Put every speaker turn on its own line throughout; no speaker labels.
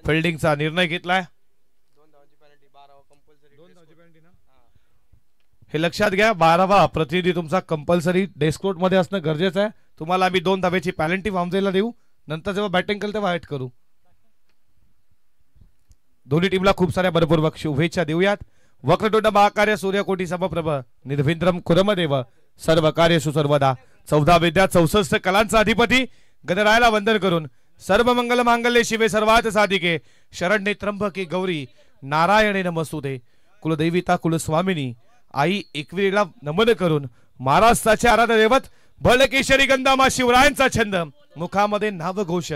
फिल्डिंगचा निर्णय घेतलाय. हे लक्षात घ्या, 12वा प्रतिनिधी तुमचा कंपल्सरी डेस्क कोर्ट मध्ये असणं गरजेचं आहे. तुम्हाला आम्ही 2 धावेची पॅनल्टी वामजेला देऊ, नंतर जेव्हा बॅटिंग करेल तेव्हा ऍड करू. दोन्ही टीमला खूप साऱ्या मनपूर्वक शुभेच्छा देऊयात. वक्रतुंड महाकार्य सूर्यकोटी समप्रभ निर्विंद्रम कुरमदेव सर्व कार्येषु सर्वदा 14 विद्या 64 कलांचा अधिपती गणरायाला वंदन करून सर्व मंगल मांगल्ये शिवे सर्वार्थ साधिके शरण्ये त्र्यंबके गौरी नारायणे नमस्तुते. कुलदैविता कुलस्वामिनी आई एकविरीला नमन करून महाराष्ट्राचे आराध्य दैवत भलकेशरी गंधामा शिवरायांचा छंद मुखामध्ये नावघोष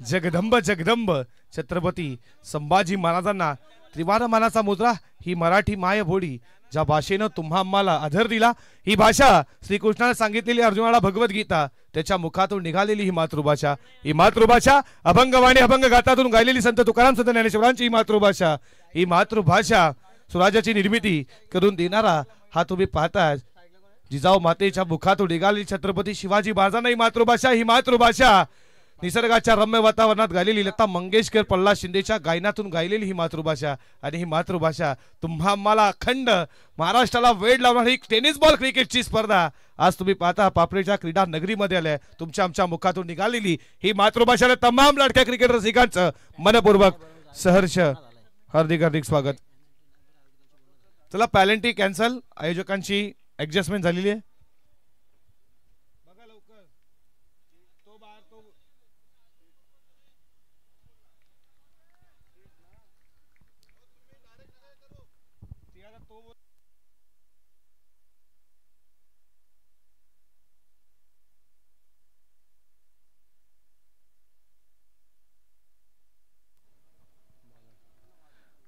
जगदंब जगदंब छत्रपती संभाजी महाराजांना त्रिवार मानाचा मुद्रा ही मराठी माय भोडी ज्या भाषेनं तुम्हा आम्हाला आदर दिला. ही भाषा श्रीकृष्णाने सांगितलेली अर्जुनाला भगवद्गीता त्याच्या मुखातून निघालेली ही मातृभाषा. ही मातृभाषा अभंगवाणी अभंग गातातून गायलेली संत तुकाराम संत ज्ञानेश्वरांची ही मातृभाषा. ही मातृभाषा स्वराज्याची निर्मिती करून देणारा हा तुम्ही पाहता जिजाऊ मातेच्या मुखातून निघालेली छत्रपती शिवाजी महाराजांना ही मातृभाषा. ही मातृभाषा निसर्गाच्या रम्य वातावरणात गायलेली लता मंगेशकर प्रल्हाद शिंदेच्या गायनातून गायलेली ही मातृभाषा. आणि ही मातृभाषा तुम्हा आम्हाला अखंड महाराष्ट्राला वेळ लावणारी टेनिस बॉल क्रिकेटची स्पर्धा आज तुम्ही पाहता पापरेच्या क्रीडा नगरीमध्ये आल्या. तुमच्या आमच्या मुखातून निघालेली ही मातृभाषा तमाम लाडक्या क्रिकेट रसिकांचं मनपूर्वक सहर्ष हार्दिक हार्दिक स्वागत. चला पॅलेंटी कॅन्सल, आयोजकांची ऍडजस्टमेंट झालेली आहे.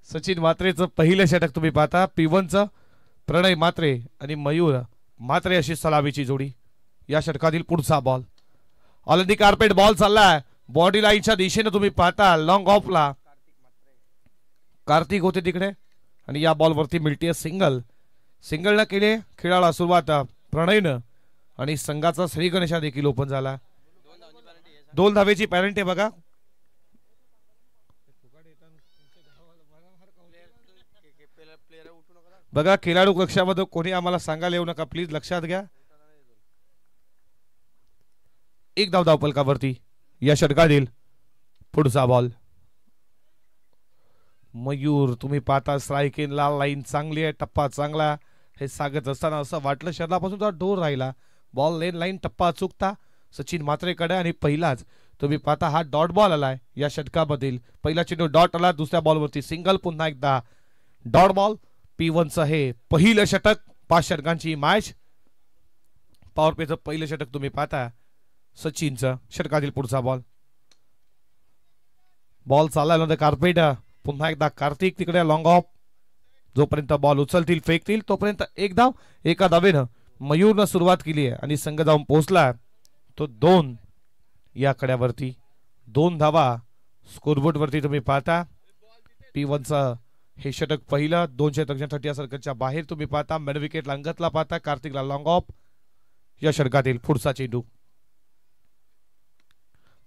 सचिन मात्रेचं पहिलं षटक तुम्ही पाहता. P1चं प्रणय मात्रे आणि मयूर मात्रे अशी सलामीची जोडी. या षटकातील पुढचा ball on the carpet ball चाललाय बॉडी लाईनच्या दिशेने तुम्ही पाहता. लॉंग ऑफला कार्तिक होते तिकडे आणि या बॉल वरती मिळते सिंगल. सिंगल न केले खेळाला सुरुवात प्रणयनं आणि संघाचा श्री गणेशा देखील ओपन झाला. 2 धावेची पॅनल्टी बघा. बघा खेळाडू कक्षामध्ये कोणी आम्हाला सांगायला येऊ नका प्लीज, लक्षात घ्या. 1 धाव धावफलकावरती. या षटकातील पुढचा बॉल मयूर तुम्ही पाहता स्ट्राइक इन लाल लाईन चांगली आहे, टप्पा चांगला. हे सांगत असताना असं वाटलं शरीरापासून थोडा दूर राहिला. बॉल लेन लाईन टप्पा चुकता सचिन मात्रेकडे आणि पहिलाच तुम्ही पाहता हा डॉट बॉल आलाय. या षटकामधील पहिला चेंडू डॉट आला, दुसऱ्या बॉलवरती सिंगल, पुन्हा एकदा डॉट बॉल. P1चं हे पहिलं षटक 5 षटकांची मॅच. पॉवर प्लेचं पहिलं षटक तुम्ही पाहता सचिनचं. षटकातील पुढचा बॉल बॉल चालला कार्पेट. पुन्हा एकदा कार्तिक तिकडे लॉंग ऑफ. जोपर्यंत बॉल उचलतील फेकतील तोपर्यंत 1 धाव. एका धावेनं मयूरनं सुरुवात केली आहे आणि संघ जाऊन पोहोचला तो 2 या कड्यावरती. 2 धावा स्कोरबोर्ड वरती तुम्ही पाहता. P1चं हे षटक पहिलं 2 षटक या सर्कलच्या बाहेर तुम्ही पाहता. मिड विकेट अंगतला पाहता कार्तिकला लॉंग ऑफ. या षटकातील पुढचा चेंडू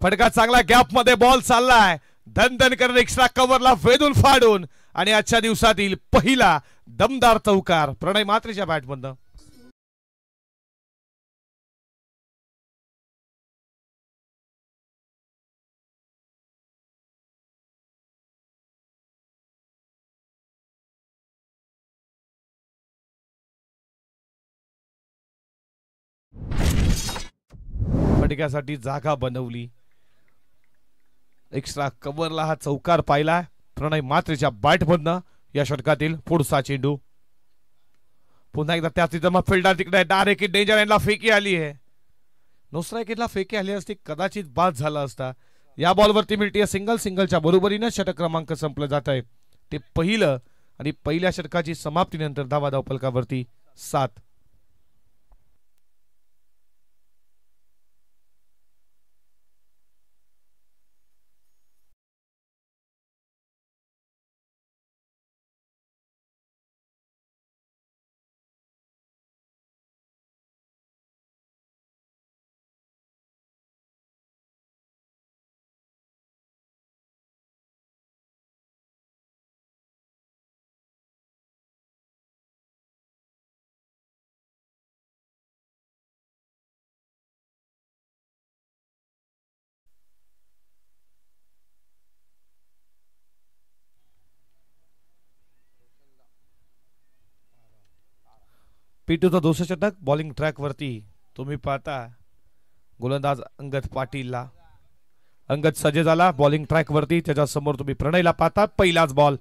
फटका चांगला गॅप मध्ये बॉल चाललाय धन धन करत एक्स्ट्रा कव्हरला वेधून फाडून आणि आजच्या दिवसातील पहिला दमदार चौकार प्रणय मात्रेच्या बॅटमधनं. फटक्यासाठी जागा बनवली. एक्स्ट्रा कव्हरला हा चौकार पाहिला प्रणय मात्रेच्या बॅटमधनं. या षटकातील पुढचा चेंडू पुन्हा एकदा त्याच तिथं फिल्डर तिकडे डायरेक्ट डेंजर एंडला फेकी आली आहे. नो स्ट्राईकला फेकी आली असती कदाचित बाद झाला असता. या बॉलवरती मिळते सिंगल. सिंगलच्या बरोबरीने षटक क्रमांक संपलं जात आहे. ते पहिलं आणि पहिल्या षटकाची समाप्तीनंतर धावा धावफलकावरती 7. पिटूचं दुसरं षटक बॉलिंग ट्रॅक वरती तुम्ही पाहता गोलंदाज अंगद पाटीलला. अंगद सज्ज झाला बॉलिंग ट्रॅक वरती. त्याच्या समोर तुम्ही प्रणयला पाहता. पहिलाच बॉल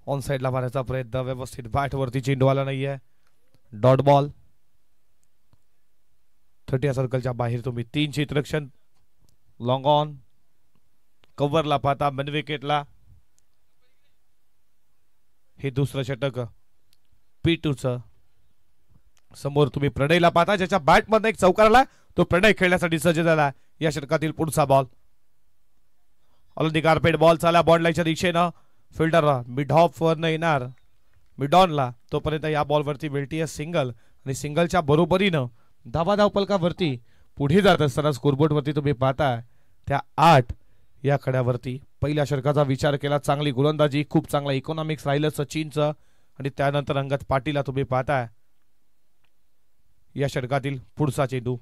ऑन साइडला मारायचा प्रयत्न, व्यवस्थित बॅट वरती चेंडू आला नाहीये. Dot ball. 30 सर्कलच्या बाहेर तुम्ही 3 क्षेत्ररक्षण. लॉंग ऑन कव्हरला पाहता मिड विकेटला. हे दुसरं षटक पिटूचं. समोर तुम्ही प्रणयला पाहता ज्याच्या बॅट मध्ये एक चौकार आला. तो प्रणय खेळण्यासाठी सज्ज झाला. या षटकातील पुढचा बॉल ऑलरेडी कार्पेट बॉल चाला बॉन्ड लाईनच्या दिशेनं. फिल्डर मिड ऑफ वर येणार मिड ऑनला. तोपर्यंत या बॉलवरती मिळतीये सिंगल आणि सिंगलच्या बरोबरीनं धावपलकावरती पुढे जात असताना स्कोरबोर्ड वरती तुम्ही पाहता त्या 8 या कड्यावरती. पहिल्या षटकाचा विचार केला, चांगली गोलंदाजी, खूप चांगला इकॉनॉमिक्स राहिलं सचिनचं. आणि त्यानंतर अंगद पाटीलला तुम्ही पाहताय. या षटकातील पुढचा चेंडू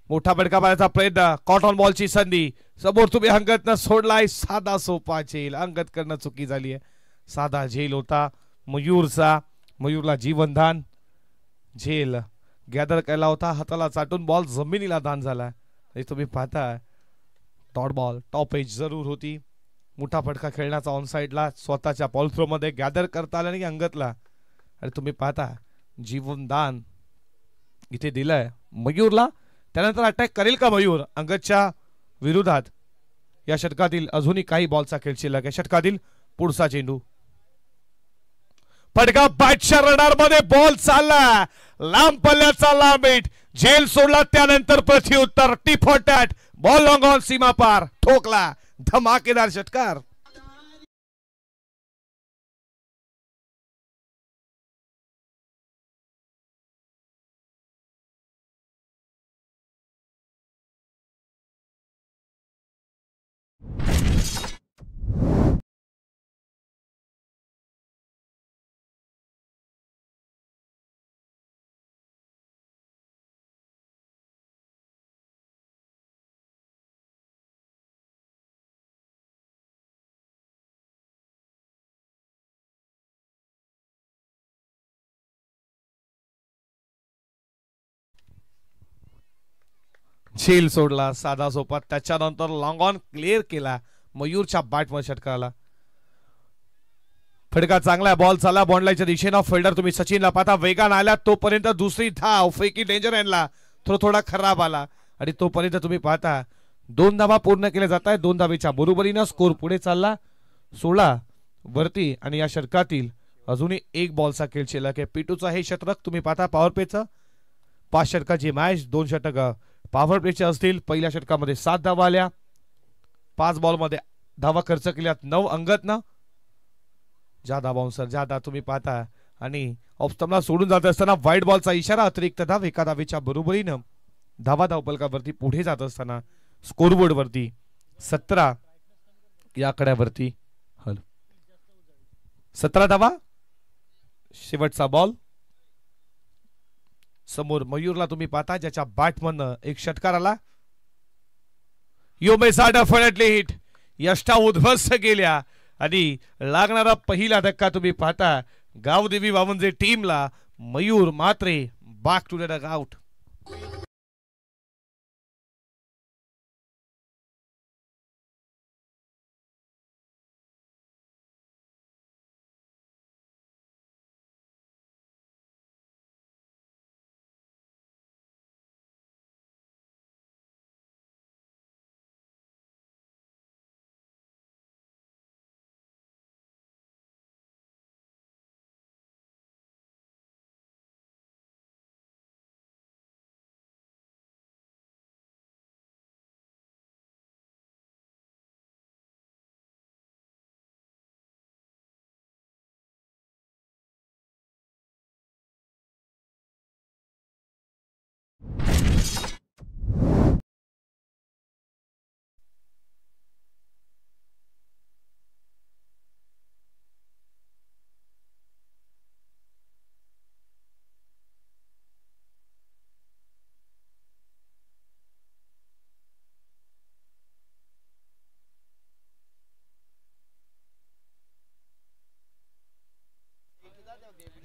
मोठा फटका मारायचा प्रयत्न. कॉट ऑन बॉलची संधी. समोर तुम्ही अंगदनं सोडलाय. साधा सोपा झेल. अंगद करणं चुकी झाली आहे. साधा झेल होता मयूरचा. मयूरला जीवनदान. झेल गॅदर केला होता, हाताला चाटून बॉल जमिनीला दान झाला. तुम्ही पाहता डॉट बॉल. टॉप एज जरूर होती. मोठा फटका खेळण्याचा ऑन साइडला स्वतःच्या बॉल थ्रो मध्ये गॅदर करता आला नाही अंगदला. आणि तुम्ही पाहता जीवनदान इथे दिलंय मयूरला. त्यानंतर अटॅक करेल का मयूर अंगदच्या विरोधात. या षटकातील अजूनही काही बॉलचा खेळ शिल्लक आहे. षटकातील पुढचा चेंडू फटका बॅटच्या रडार मध्ये बॉल चालला. लांब पल्ल्याचा लांब हिट. झेल सोडला त्यानंतर प्रत्युत्तर tip for tat. Ball long on सीमा पार. ठोकला. धमाकेदार षटकार. झेल सोडला साधा सोपा. त्याच्यानंतर लॉंग ऑन क्लिअर केला मयूरच्या बॅटमध्ये षटकाला. फटका चांगला. बॉल चालला बॉन्ड लाईनच्या दिशेनं. फिल्डर तुम्ही सचिनला पाहता वेगानं आला. तोपर्यंत दुसरी धाव फेकी डेंजर एंडला थोडा खराब आला. आणि तोपर्यंत तुम्ही पाहता 2 धावा पूर्ण केल्या जात आहेत. 2 धावेच्या बरोबरीनं स्कोर पुढे चालला 16 वरती. आणि या षटकातील अजूनही 1 बॉलचा खेळ शिल्लक आहे. पिटूचा हे षटक तुम्ही पाहता पॉवर प्लेचं. 5 षटकाची मॅच. 2 षटक पॉवर प्लेचे असतील. पहिल्या षटकामध्ये 7 धावा आल्या. 5 बॉलमध्ये धावा खर्च केल्यात 9 अंगदनं. जादा बाउन्सर जादा तुम्ही पाहता. आणि ऑफस्टंपला सोडून जात असताना व्हाईट बॉलचा इशारा. अतिरिक्त धाव एका धावेच्या बरोबरीनं धावपलकावरती पुढे जात असताना स्कोरबोर्ड वरती 17 या कड्यावरती 17 धावा. शेवटचा बॉल. समोर मयूरला तुम्ही पाहता ज्याच्या बॅटमधनं एक षटकार आला. Definitely hit. यष्टा उद्ध्वस्त केल्या. आणि लागणारा पहिला धक्का तुम्ही पाहता गावदेवी वावंजे टीमला. मयूर मात्रे बॅक टू द डगआउट.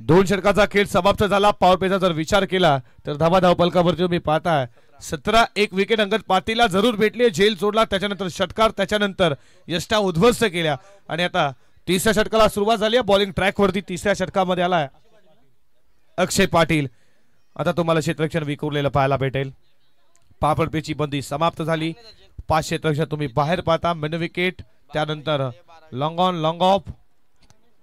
दोन षटकाचा खेळ समाप्त झाला. पॉवर प्लेचा जर विचार केला तर धावा धावपलकावरती तुम्ही पाहताय 17 विकेट अंगद पाटीलला जरूर भेटली. झेल सोडला, त्याच्यानंतर षटकार, त्याच्यानंतर यष्टा उद्ध्वस्त केल्या आणि आता तिसऱ्या षटकाला सुरुवात झाली आहे. बॉलिंग ट्रॅक वरती तिसऱ्या षटकामध्ये आलाय अक्षय पाटील. आता तुम्हाला क्षेत्ररक्षण विखुरलेलं पाहायला भेटेल. पॉवर प्लेची बंदी समाप्त झाली. 5 क्षेत्ररक्षण तुम्ही बाहेर पाहता. मिड विकेट, त्यानंतर लॉंग ऑन लॉंग ऑफ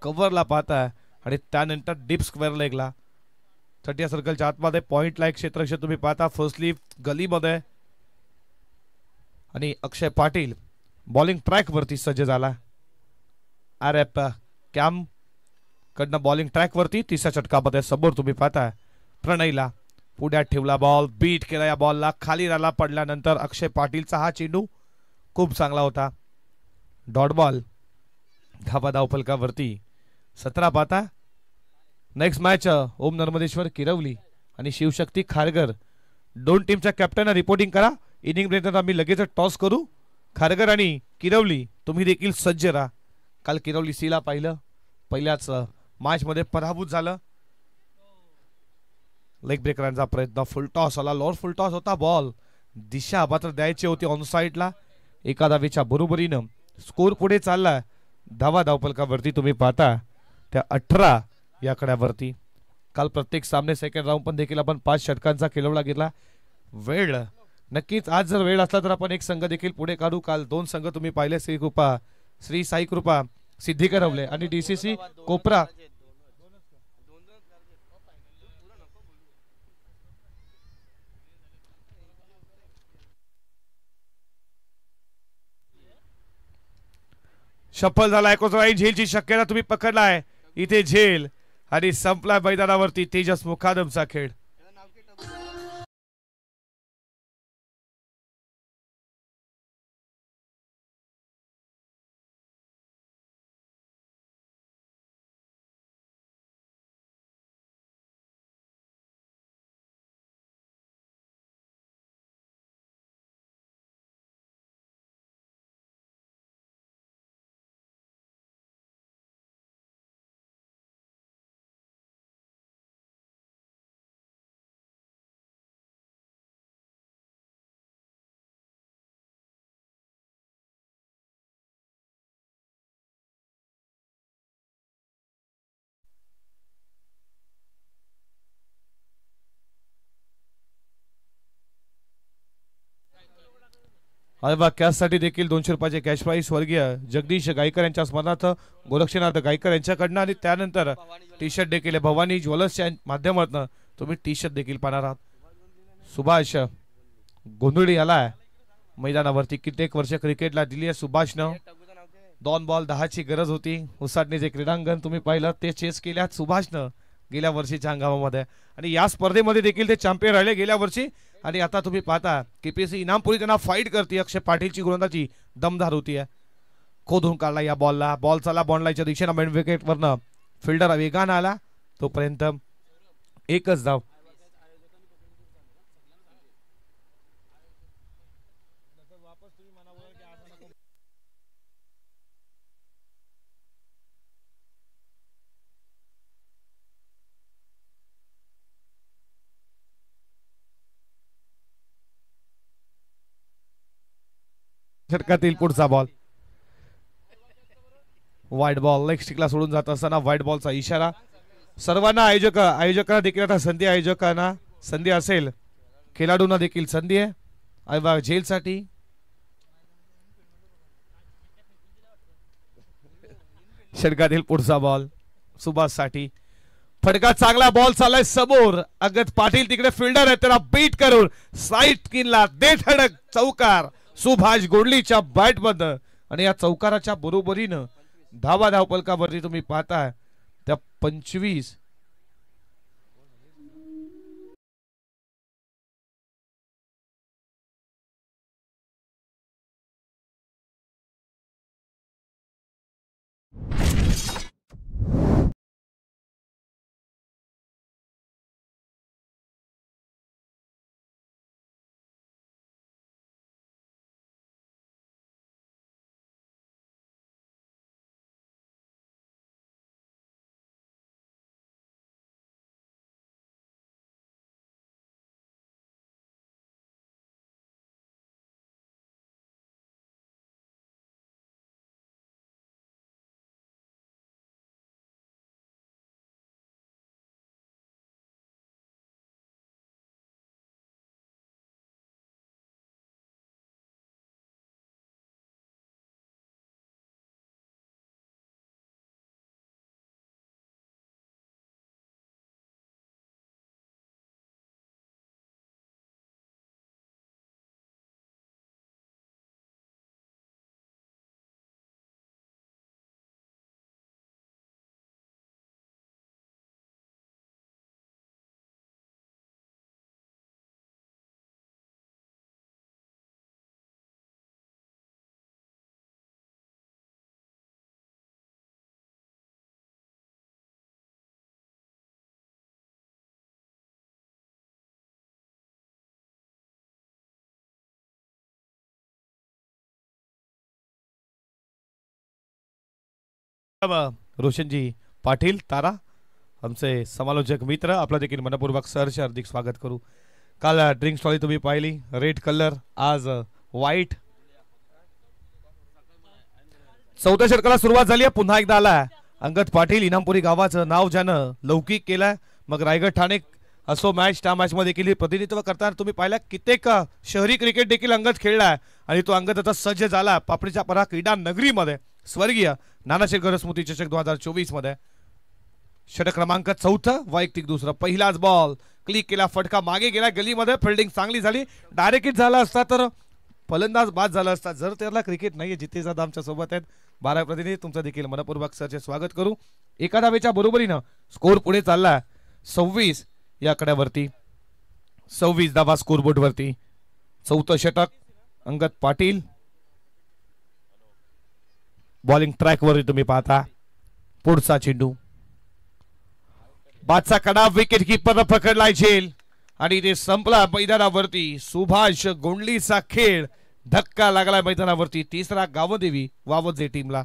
कव्हरला पाहताय आणि त्यानंतर डीप स्क्वेअर लेगला 30 सर्कलच्या आतमध्ये पॉइंटला एक क्षेत्ररक्षण तुम्ही पाहता. फर्स्ट लीफ गलीमध्ये आणि अक्षय पाटील बॉलिंग ट्रॅक वरती सज्ज झाला. आर एफ कॅम कडनं बॉलिंग ट्रॅक वरती तिसऱ्या षटकामध्ये समोर तुम्ही पाहताय प्रणयला पुढ्यात ठेवला बॉल, बीट केला या बॉलला, खाली राला पडल्यानंतर अक्षय पाटीलचा हा चेंडू खूप चांगला होता. डॉट बॉल धाबा धावफलकावरती 17 पाहता. नेक्स्ट मॅच ओम नर्मदेश्वर किरवली आणि शिवशक्ती खारघर. दोन टीमच्या कॅप्टन रिपोर्टिंग करा. इनिंग ब्रेक आम्ही लगेच टॉस करू. खारघर आणि किरवली तुम्ही देखील सज्ज राहा. काल किरवली सीला पाहिलं, पहिल्याच मॅच मध्ये पराभूत झालं. लेग ब्रेकरांचा प्रयत्न, फुल टॉस आला, लॉर फुल टॉस होता. बॉल दिशा मात्र द्यायची होती ऑन साइडला. एका धावेच्या बरोबरीनं स्कोर पुढे चालला. धावा धावपलकावरती तुम्ही पाहता त्या 18 या कड्यावरती. काल प्रत्येक सामने सेकंड राऊंड पण देखील आपण 5 षटकांचा खेळवला गेला. वेळ नक्कीच आज जर वेळ असला तर आपण एक संघ देखील पुढे काढू. काल 2 संघ तुम्ही पाहिले, श्री साई कृपा सिद्धिकरवले आणि डीसीसी कोपरा. सफल झाला एकोणीस. झेलची शक्यता तुम्ही पकडलाय इथे. झेल आणि संपला मैदानावरती तेजस मुखादमचा खेळ. कॅशसाठी देखील 200 रुपयाचे कॅश प्राइस स्वर्गीय जगदीश गायकर यांच्या स्मरणार्थ गोरक्षनाथ गायकर यांच्याकडनं आणि त्यानंतर टी शर्ट देखील भवानी ज्वेलर्सच्या माध्यमातून तुम्ही टी शर्ट देखील पाहणार आहात. सुभाष गोंधळी आलाय मैदानावरती. कित्येक वर्ष क्रिकेटला दिली आहे सुभाषनं. 2 बॉल 10 ची गरज होती. उसाटणे जे क्रीडांगण तुम्ही पाहिलं ते चेस केल्यात सुभाषनं गेल्या वर्षीच्या हंगामामध्ये आणि या स्पर्धेमध्ये देखील ते चॅम्पियन राहिले गेल्या वर्षी. आणि आता तुम्ही पाहता केपीएससी इनामपुरी त्यांना फाईट करते. अक्षय पाटीलची गोलंदाजी दमदार होती आहे. खोदून काढला या बॉलला. बॉल चाला बॉन्डलाईच्या दिशेनं मिड विकेटवरनं फिल्डर वेगानं आला. तोपर्यंत एकच धाव. षटकातील पुढचा बॉल वाईट बॉल. लेग स्टिकला सोडून जात असताना व्हाईट बॉलचा इशारा. सर्वांना आयोजकांना देखील आता संधी, आयोजकांना संधी असेल, खेळाडूंना देखील संधी आहे झेलसाठी. षटकातील पुढचा बॉल सुभाषसाठी. फटका चांगला बॉल चाललाय समोर. अगत पाटील तिकडे फिल्डर आहे, त्याला बीट करून साईड स्किनला दे धडक चौकार सुभाष गोडलीच्या बॅट मध्ये. आणि या चौकाराच्या बरोबरीनं धावा धावपलकावरती तुम्ही पाहताय त्या 25 रोशनजी पाटील तारा आमचे समालोचक मित्र आपला देखील मनपूर्वक सहर्ष हार्दिक स्वागत करू. काल ड्रिंक स्टॉली तुम्ही पाहिली रेड कलर आज व्हाईट. चौथ्या षटकाला सुरुवात झाली आहे. पुन्हा एकदा आला अंगद पाटील इनामपुरी गावाचं नाव ज्यानं लौकिक केलं. मग रायगड ठाणे असो मॅच त्या मॅच मध्ये देखील प्रतिनिधित्व करताना तुम्ही पाहिला कित्येक शहरी क्रिकेट देखील अंगद खेळलाय आणि तो अंगद आता सज्ज झाला पापडीच्या परा क्रीडा नगरीमध्ये स्वर्गीय नाना शेटकर स्मृती चषक 2024 मध्ये. षटक क्रमांक 4 वैयक्तिक दुसरा पहिलाच बॉल क्लिक केला फटका मागे गेला गलीमध्ये फिल्डिंग चांगली झाली. डायरेक्ट हिट झाला असता तर फलंदाज बाद झाला असता. जर त्याला क्रिकेट नाहीये जिथे जादा आमच्या सोबत आहेत 12 प्रतिनिधी तुमचं देखील मनपूर्वक सरचे स्वागत करू. एका धावेच्या बरोबरीनं स्कोर पुढे चालला 26 या कड्यावरती 26 धावा स्कोरबोर्ड वरती. चौथं षटक अंगद पाटील बॉलिंग ट्रॅक वर तुम्ही पाहता. पुढचा चेंडू बादचा कडा विकेट किपर पकडलाय झेल आणि ते संपला मैदानावरती. सुभाष गोंडलीचा खेळ धक्का लागला मैदानावरती. तिसरा गावदेवी वावजे टीमला.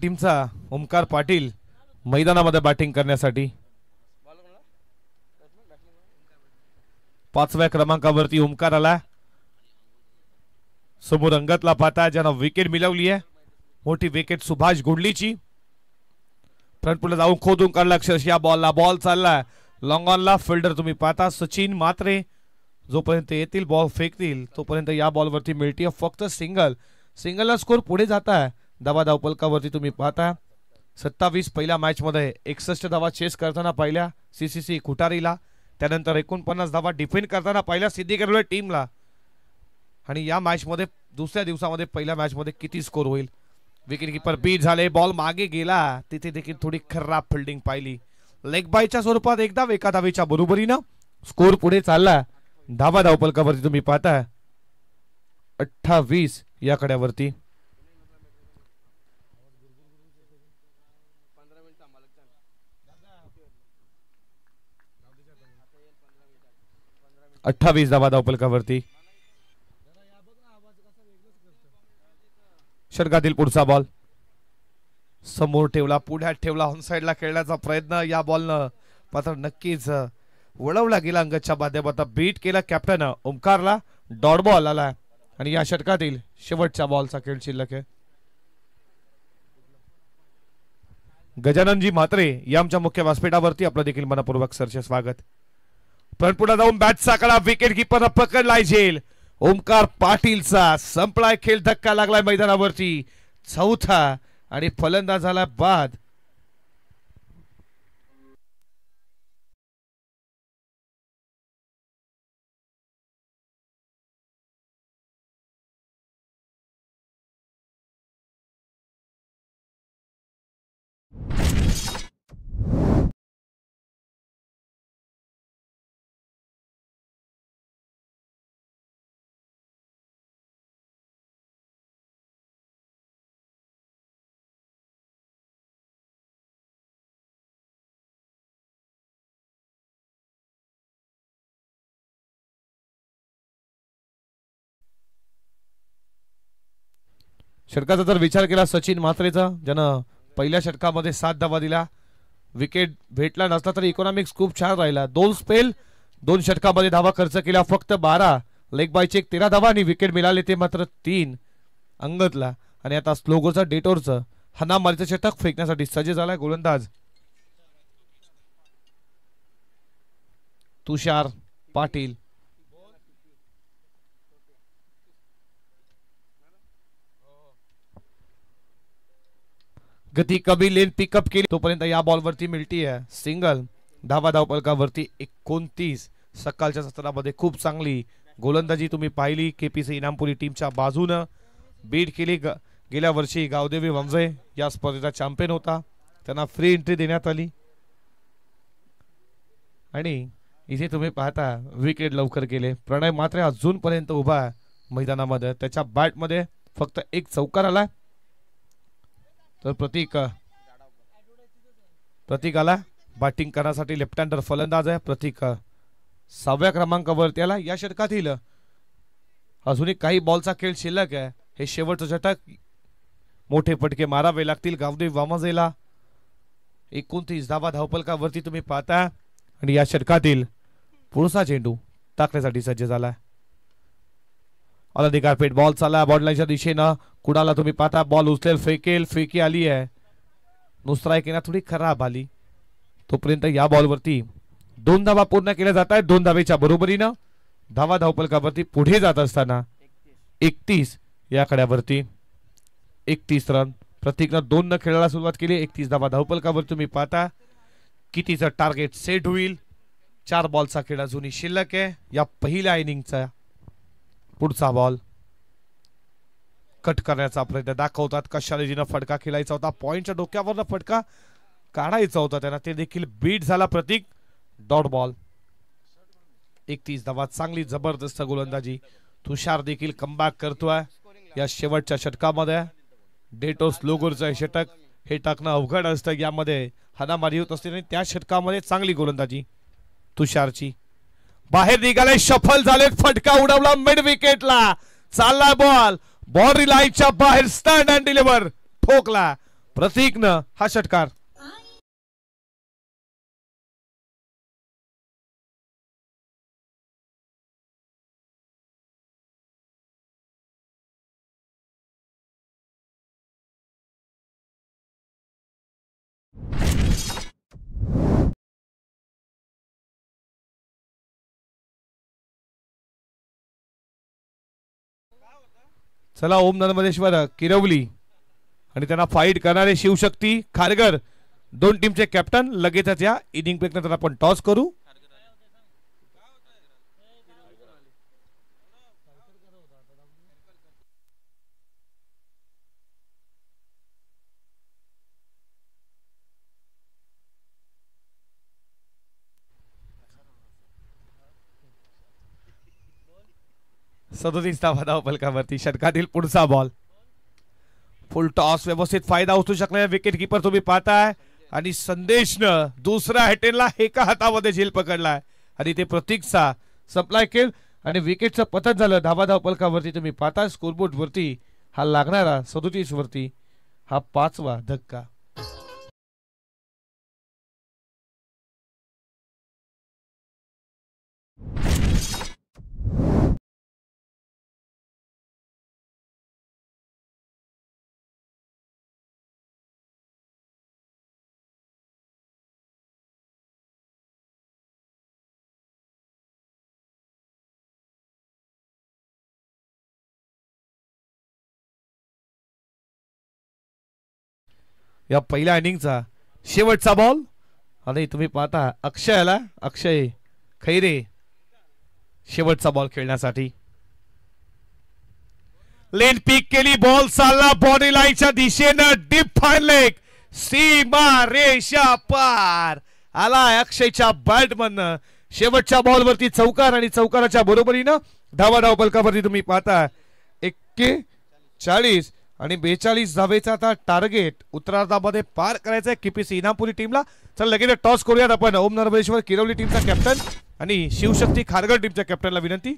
टीमचा ओमकार पाटील मैदानामध्ये बॅटिंग करण्यासाठी. 5व्या क्रमांकावरती ओमकार आला. समोर अंगतला पाहता ज्यानं विकेट मिळवली आहे. मोठी विकेट सुभाष गोंडलीची. फ्रंट पुढे जाऊन खोदून काढला अक्षरशः या बॉलला. बॉल चालला लॉंग ऑनला. फिल्डर तुम्ही पाहता सचिन मात्रे. जोपर्यंत येतील बॉल फेकतील तोपर्यंत या बॉलवरती मिळते फक्त सिंगल. सिंगलला स्कोर पुढे जाता धावा धावपलकावरती तुम्ही पाहता 27 पहिल्या मॅच मध्ये 61 धावा चेस करताना पाहिल्या सीसीसी खुटारीला. त्यानंतर 49 धावा डिफेंड करताना पाहिल्या सिद्दीकरवले टीमला. आणि या मॅच मध्ये दुसऱ्या दिवसामध्ये पहिल्या मॅच मध्ये किती स्कोर होईल. विकेट किपर बीट झाले. बॉल मागे गेला. तिथे देखील थोडी खराब फिल्डिंग पाहिली. लेग बायच्या स्वरूपात एकदा एका धावेच्या बरोबरीनं स्कोर पुढे चालला. धावा धावपलकावरती तुम्ही पाहता 28 या कड्यावरती. अठ्ठावीस धावा धावपलकावरती. षटकातील पुढचा बॉल समोर ठेवला पुढ्यात ठेवला ऑन साइडला खेळण्याचा प्रयत्न या बॉलनं मात्र नक्कीच वळवला गेला. अंगदच्या माध्यमातून बीट केला कॅप्टन ओमकारला. डॉट बॉल आला आणि या षटकातील शेवटच्या बॉलचा खेळ शिल्लक आहे. गजाननजी म्हात्रे या आमच्या मुख्य व्यासपीठावरती आपलं देखील मनपूर्वक सरचे स्वागत. फ्रंट पुढे जाऊन बॅटचा कडा विकेट किपर पकडलाय झेल. ओमकार पाटीलचा संपलाय खेळ. धक्का लागलाय मैदानावरती. चौथा आणि फलंदाज झाला बाद. षटकाचा जर विचार केला सचिन म्हात्रेचा ज्यानं पहिल्या षटकामध्ये 7 धावा दिला. विकेट भेटला नसला तरी इकॉनॉमिक्स खूप छान राहिला. 2 स्पेल 2 षटकामध्ये धावा खर्च केला फक्त 12. लेग बायचे 13 धावा आणि विकेट मिळाले ते मात्र 3 अंगतला. आणि आता स्लोगोचा डेटोरचं हनामारीचं षटक फेकण्यासाठी सज्ज झालाय गोलंदाज तुषार पाटील. गती कमी लेन पिकअप केली तोपर्यंत या बॉलवरती मिळती आहे सिंगल. धावा धावपलकावरती 29. सकाळच्या सत्रामध्ये खूप चांगली गोलंदाजी तुम्ही पाहिली. केपीसी इनामपुरी टीमच्या बाजूने बीट केली. गेल्या वर्षी गावदेवी वमजे या स्पर्धेचा चॅम्पियन होता. त्यांना फ्री एंट्री देण्यात आली आणि इथे तुम्ही पाहता विकेट लवकर केले. प्रणय मात्र अजूनपर्यंत उभा मैदानामध्ये. त्याच्या बॅट मध्ये फक्त एक चौकार आला. तर प्रतीक आला बॅटिंग करण्यासाठी. लेफ्ट हँडर फलंदाज आहे प्रतीक. 6व्या क्रमांकावरती आला. या षटकातील अजूनही काही बॉलचा खेळ शिल्लक आहे. हे शेवटचं षटक. मोठे फटके मारावे लागतील गावदेव वामजेला. 29 धावा धावपलकावरती तुम्ही पाहता आणि या षटकातील पुढचा चेंडू टाकण्यासाठी सज्ज झाला. अधिकार पेट बॉल चालला बॉर्डलाईनच्या दिशेनं. कुणाला तुम्ही पाहता बॉल उचलेल फेकेल. फेकी आली आहे. नो स्ट्राईक येणार थोडी खराब आली. तोपर्यंत या बॉलवरती 2 धावा पूर्ण केल्या जात आहेत. 2 धावेच्या बरोबरीनं धावा धावपलकावरती पुढे जात असताना 31 या कड्यावरती 31 रन. प्रतीकनं 2 न खेळायला सुरुवात केली. 31 धावा धावपलकावर तुम्ही पाहता. कितीचं टार्गेट सेट होईल. 4 बॉलचा खेळ अजूनही शिल्लक आहे. या पहिल्या इनिंगचा पुढचा बॉल कट करण्याचा प्रयत्न दाखवतात. कशालेजीनं फटका खेळायचा होता. पॉइंटच्या डोक्यावर फटका काढायचा होता त्यांना. ते देखील बीट झाला. प्रतीक डॉट बॉल. 31 धावा. चांगली जबरदस्त गोलंदाजी. तुषार देखील कमबॅक करतोय या शेवटच्या षटकामध्ये. डेटो स्लोगरचं षटक हे टाकणं अवघड असतं. यामध्ये हाणामारी होत असते आणि त्या षटकामध्ये चांगली गोलंदाजी तुषारची. बाहेर निघाले शफल झाले. फटका उडवला मिड विकेटला. चालला बॉल बाउंड्री लाईनच्या बाहेर. स्टँड अँड डिलिव्हर ठोकला प्रतीकनं हा षटकार. चला ओम नर्मदेश्वर किरवली आणि त्यांना फाईट करणारे शिवशक्ती खारघर 2 टीमचे कॅप्टन लगेचच या इनिंग पेकनंतर आपण टॉस करू. सदोतीस धावा फलकावरती. षटकातील पुढचा बॉल. फुल टॉस व्यवस्थित फायदा उचलू शकणारे विकेट किपर तुम्ही पाहताय आणि संदेशनं दुसऱ्या हॅटेनला एका हातामध्ये झेल पकडलाय आणि ते प्रतीकचा सप्लाय केल आणि विकेटचं पतन झालं. धावा फलकावरती तुम्ही पाहता. स्कोरबोर्ड वरती हा लागणारा 37 वरती हा 5वा धक्का. या पहिल्या इनिंगचा शेवटचा बॉल आणि तुम्ही पाहता अक्षयला. अक्षय खैरे शेवटचा बॉल खेळण्यासाठी. लेन पीक केली. बॉल चालला बॉडी लाईनच्या दिशेनं. Deep fine leg. सीमा रेषा पार आला अक्षयच्या बॅटमधनं. शेवटच्या बॉलवरती चौकार आणि चौकाराच्या बरोबरीनं धावा धावपलकावरती तुम्ही पाहता 41 आणि 42 धावेचा आता टार्गेट उत्तरार्धामध्ये पार करायचा आहे केपीसी इनामपुरी टीमला. चल लगेच टॉस करूयात आपण. ओम नर्मदेश्वर किरवली टीमचा कॅप्टन आणि शिवशक्ती खारघर टीमच्या कॅप्टनला विनंती.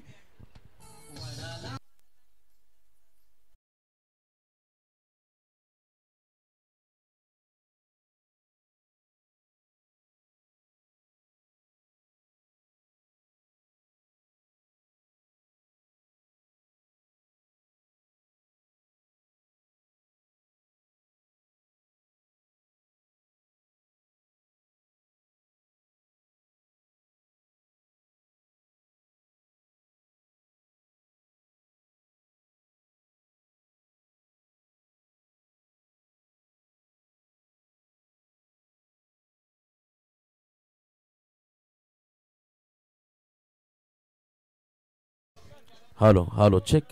Halo, halo, check.